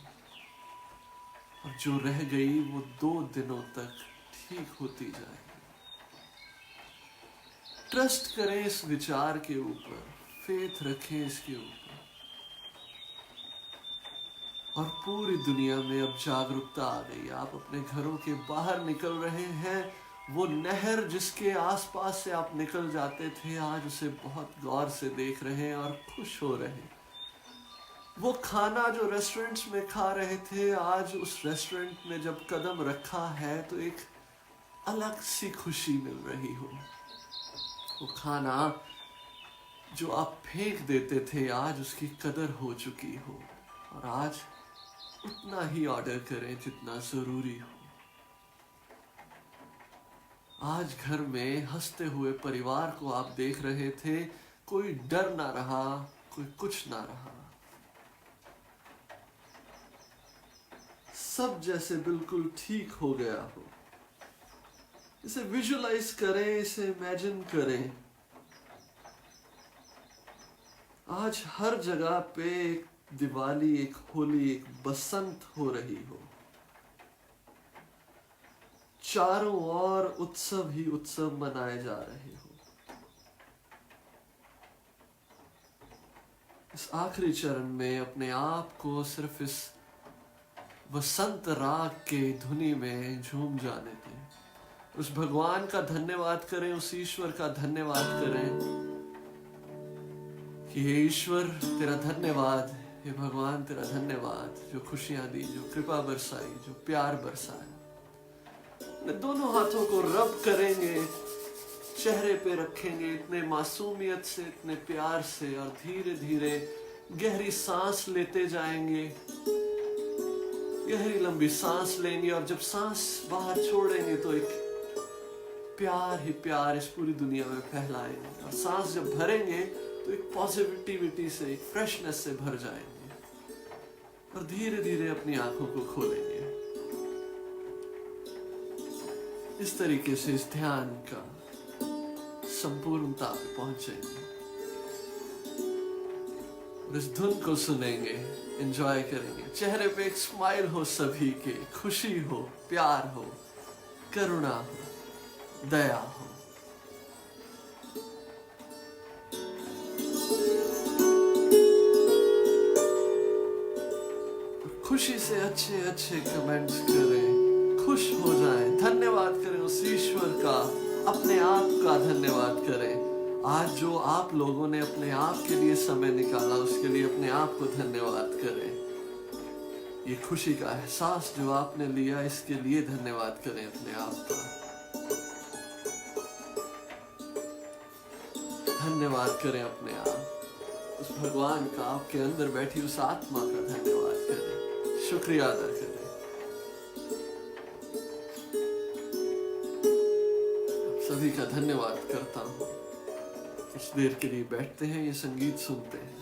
और जो रह गई वो 2 दिनों तक ठीक होती जाएगी। ट्रस्ट करें इस विचार के ऊपर, फेथ रखें इसके ऊपर, और पूरी दुनिया में अब जागरूकता आ गई। आप अपने घरों के बाहर निकल रहे हैं, वो नहर जिसके आसपास से आप निकल जाते थे आज उसे बहुत गौर से देख रहे हैं और खुश हो रहे हैं। वो खाना जो रेस्टोरेंट्स में खा रहे थे आज उस रेस्टोरेंट में जब कदम रखा है तो एक अलग सी खुशी मिल रही हो। वो खाना जो आप फेंक देते थे आज उसकी कदर हो चुकी हो, और आज उतना ही ऑर्डर करें जितना जरूरी हो। आज घर में हंसते हुए परिवार को आप देख रहे थे, कोई डर ना रहा, कोई कुछ ना रहा, सब जैसे बिल्कुल ठीक हो गया हो। इसे विजुलाइज करें, इसे इमेजिन करें। आज हर जगह पे एक दिवाली, एक होली, एक बसंत हो रही हो, चारों ओर उत्सव ही उत्सव मनाए जा रहे हो। इस आखिरी चरण में अपने आप को सिर्फ इस वसंत राग के धुनी में झूम जाने दें। उस भगवान का धन्यवाद करें, उस ईश्वर का धन्यवाद करें कि हे ईश्वर तेरा धन्यवाद, हे भगवान तेरा धन्यवाद, जो खुशियां दी, जो कृपा बरसाई, जो प्यार बरसाया। दोनों हाथों को रब करेंगे चेहरे पे रखेंगे इतने मासूमियत से, इतने प्यार से, और धीरे धीरे गहरी सांस लेते जाएंगे। गहरी लंबी सांस लेंगे और जब सांस बाहर छोड़ेंगे तो एक प्यार ही प्यार इस पूरी दुनिया में फैलाएंगे। और सांस जब भरेंगे तो एक पॉजिटिविटी से, एक फ्रेशनेस से भर जाएंगे और धीरे धीरे अपनी आंखों को खोलेंगे। इस तरीके से इस ध्यान का संपूर्णता पे पहुंचेंगे और इस धुन को सुनेंगे, एंजॉय करेंगे। चेहरे पे एक स्माइल हो सभी के, खुशी हो, प्यार हो, करुणा हो, दया हो। खुशी से अच्छे अच्छे कमेंट्स करें, खुश हो जाएं, धन्यवाद करें उस ईश्वर का, अपने आप का धन्यवाद करें। आज जो आप लोगों ने अपने आप के लिए समय निकाला, उसके लिए अपने आप को धन्यवाद करें। ये खुशी का एहसास जो आपने लिया, इसके लिए धन्यवाद करें अपने आप का। धन्यवाद करें अपने आप, उस भगवान का, आपके अंदर बैठी उस आत्मा का धन्यवाद करें, शुक्रिया अदा करें। सभी का धन्यवाद करता हूँ। कुछ देर के लिए बैठते हैं, ये संगीत सुनते हैं।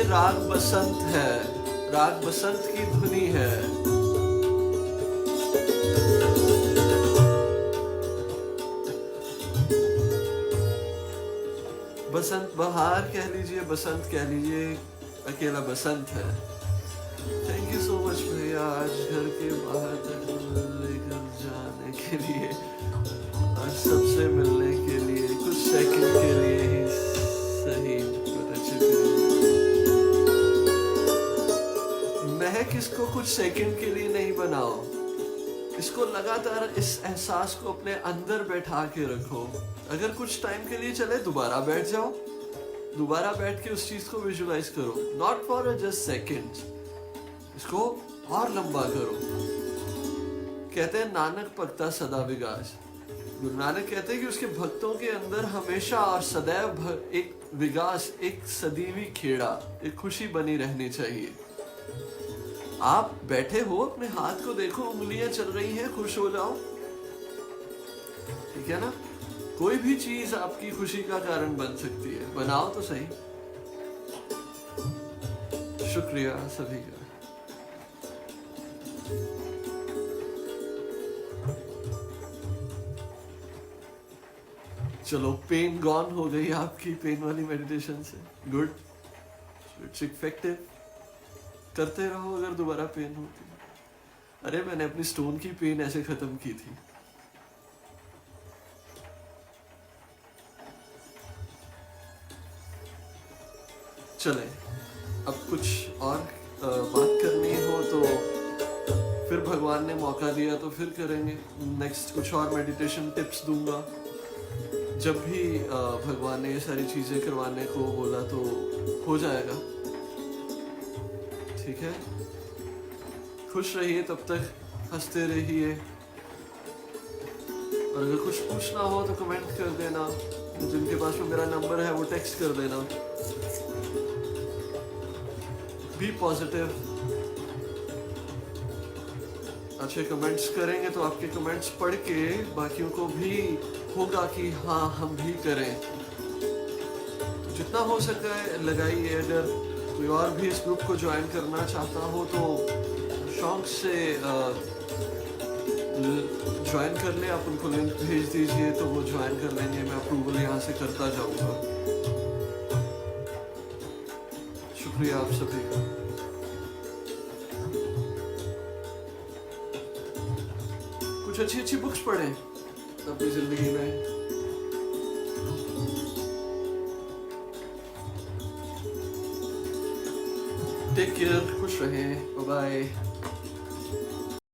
राग बसंत है, राग बसंत की धुनी है। बसंत बहार कह लीजिए, बसंत कह लीजिए, अकेला बसंत है। थैंक यू सो मच भैया, आज घर के बाहर तक लेकर जाने के लिए और सबसे मिलने के लिए, कुछ सेकंड के लिए ही सही, पता चुके महक इसको कुछ सेकंड के लिए नहीं बनाओ, इसको लगातार इस एहसास को अपने अंदर बैठा के रखो। अगर कुछ टाइम के लिए चले, दोबारा बैठ जाओ, दोबारा बैठ के उस चीज को विजुलाइज करो, नॉट फॉर जस्ट सेकंड, इसको और लंबा करो। कहते हैं नानक भगता सदा विगास, गुरु नानक कहते हैं कि उसके भक्तों के अंदर हमेशा और सदैव एक विकास, एक सदैवी खेड़ा, एक खुशी बनी रहनी चाहिए। आप बैठे हो, अपने हाथ को देखो, उंगलियां चल रही हैं, खुश हो जाओ, ठीक है ना। कोई भी चीज आपकी खुशी का कारण बन सकती है, बनाओ तो सही। शुक्रिया सभी का। चलो, पेन गॉन हो गई आपकी पेन वाली मेडिटेशन से। Good, it's effective. करते रहो अगर दोबारा पेन होती। अरे मैंने अपनी स्टोन की पेन ऐसे खत्म की थी। चले, अब कुछ और बात करनी हो तो फिर भगवान ने मौका दिया तो फिर करेंगे। नेक्स्ट कुछ और मेडिटेशन टिप्स दूंगा। जब भी भगवान ने ये सारी चीजें करवाने को बोला तो हो जाएगा, ठीक है। खुश रहिए, तब तक हंसते रहिए। और अगर कुछ पूछना हो तो कमेंट कर देना। जिनके पास में मेरा नंबर है वो टेक्स्ट कर देना। B positive. अच्छे कमेंट्स करेंगे तो आपके कमेंट्स पढ़ के बाकियों को भी होगा कि हाँ हम भी करें। तो जितना हो सके लगाइए। अगर कोई और भी इस ग्रुप को ज्वाइन करना चाहता हो तो शौक से ज्वाइन कर ले। आप उनको लिंक भेज दीजिए तो वो ज्वाइन कर लेंगे। मैं अप्रूवल यहाँ से करता जाऊंगा। शुक्रिया आप सभी का। कुछ अच्छी अच्छी बुक्स पढ़ें अपनी जिंदगी में। टेक केयर, खुश रहें, बाय बाय।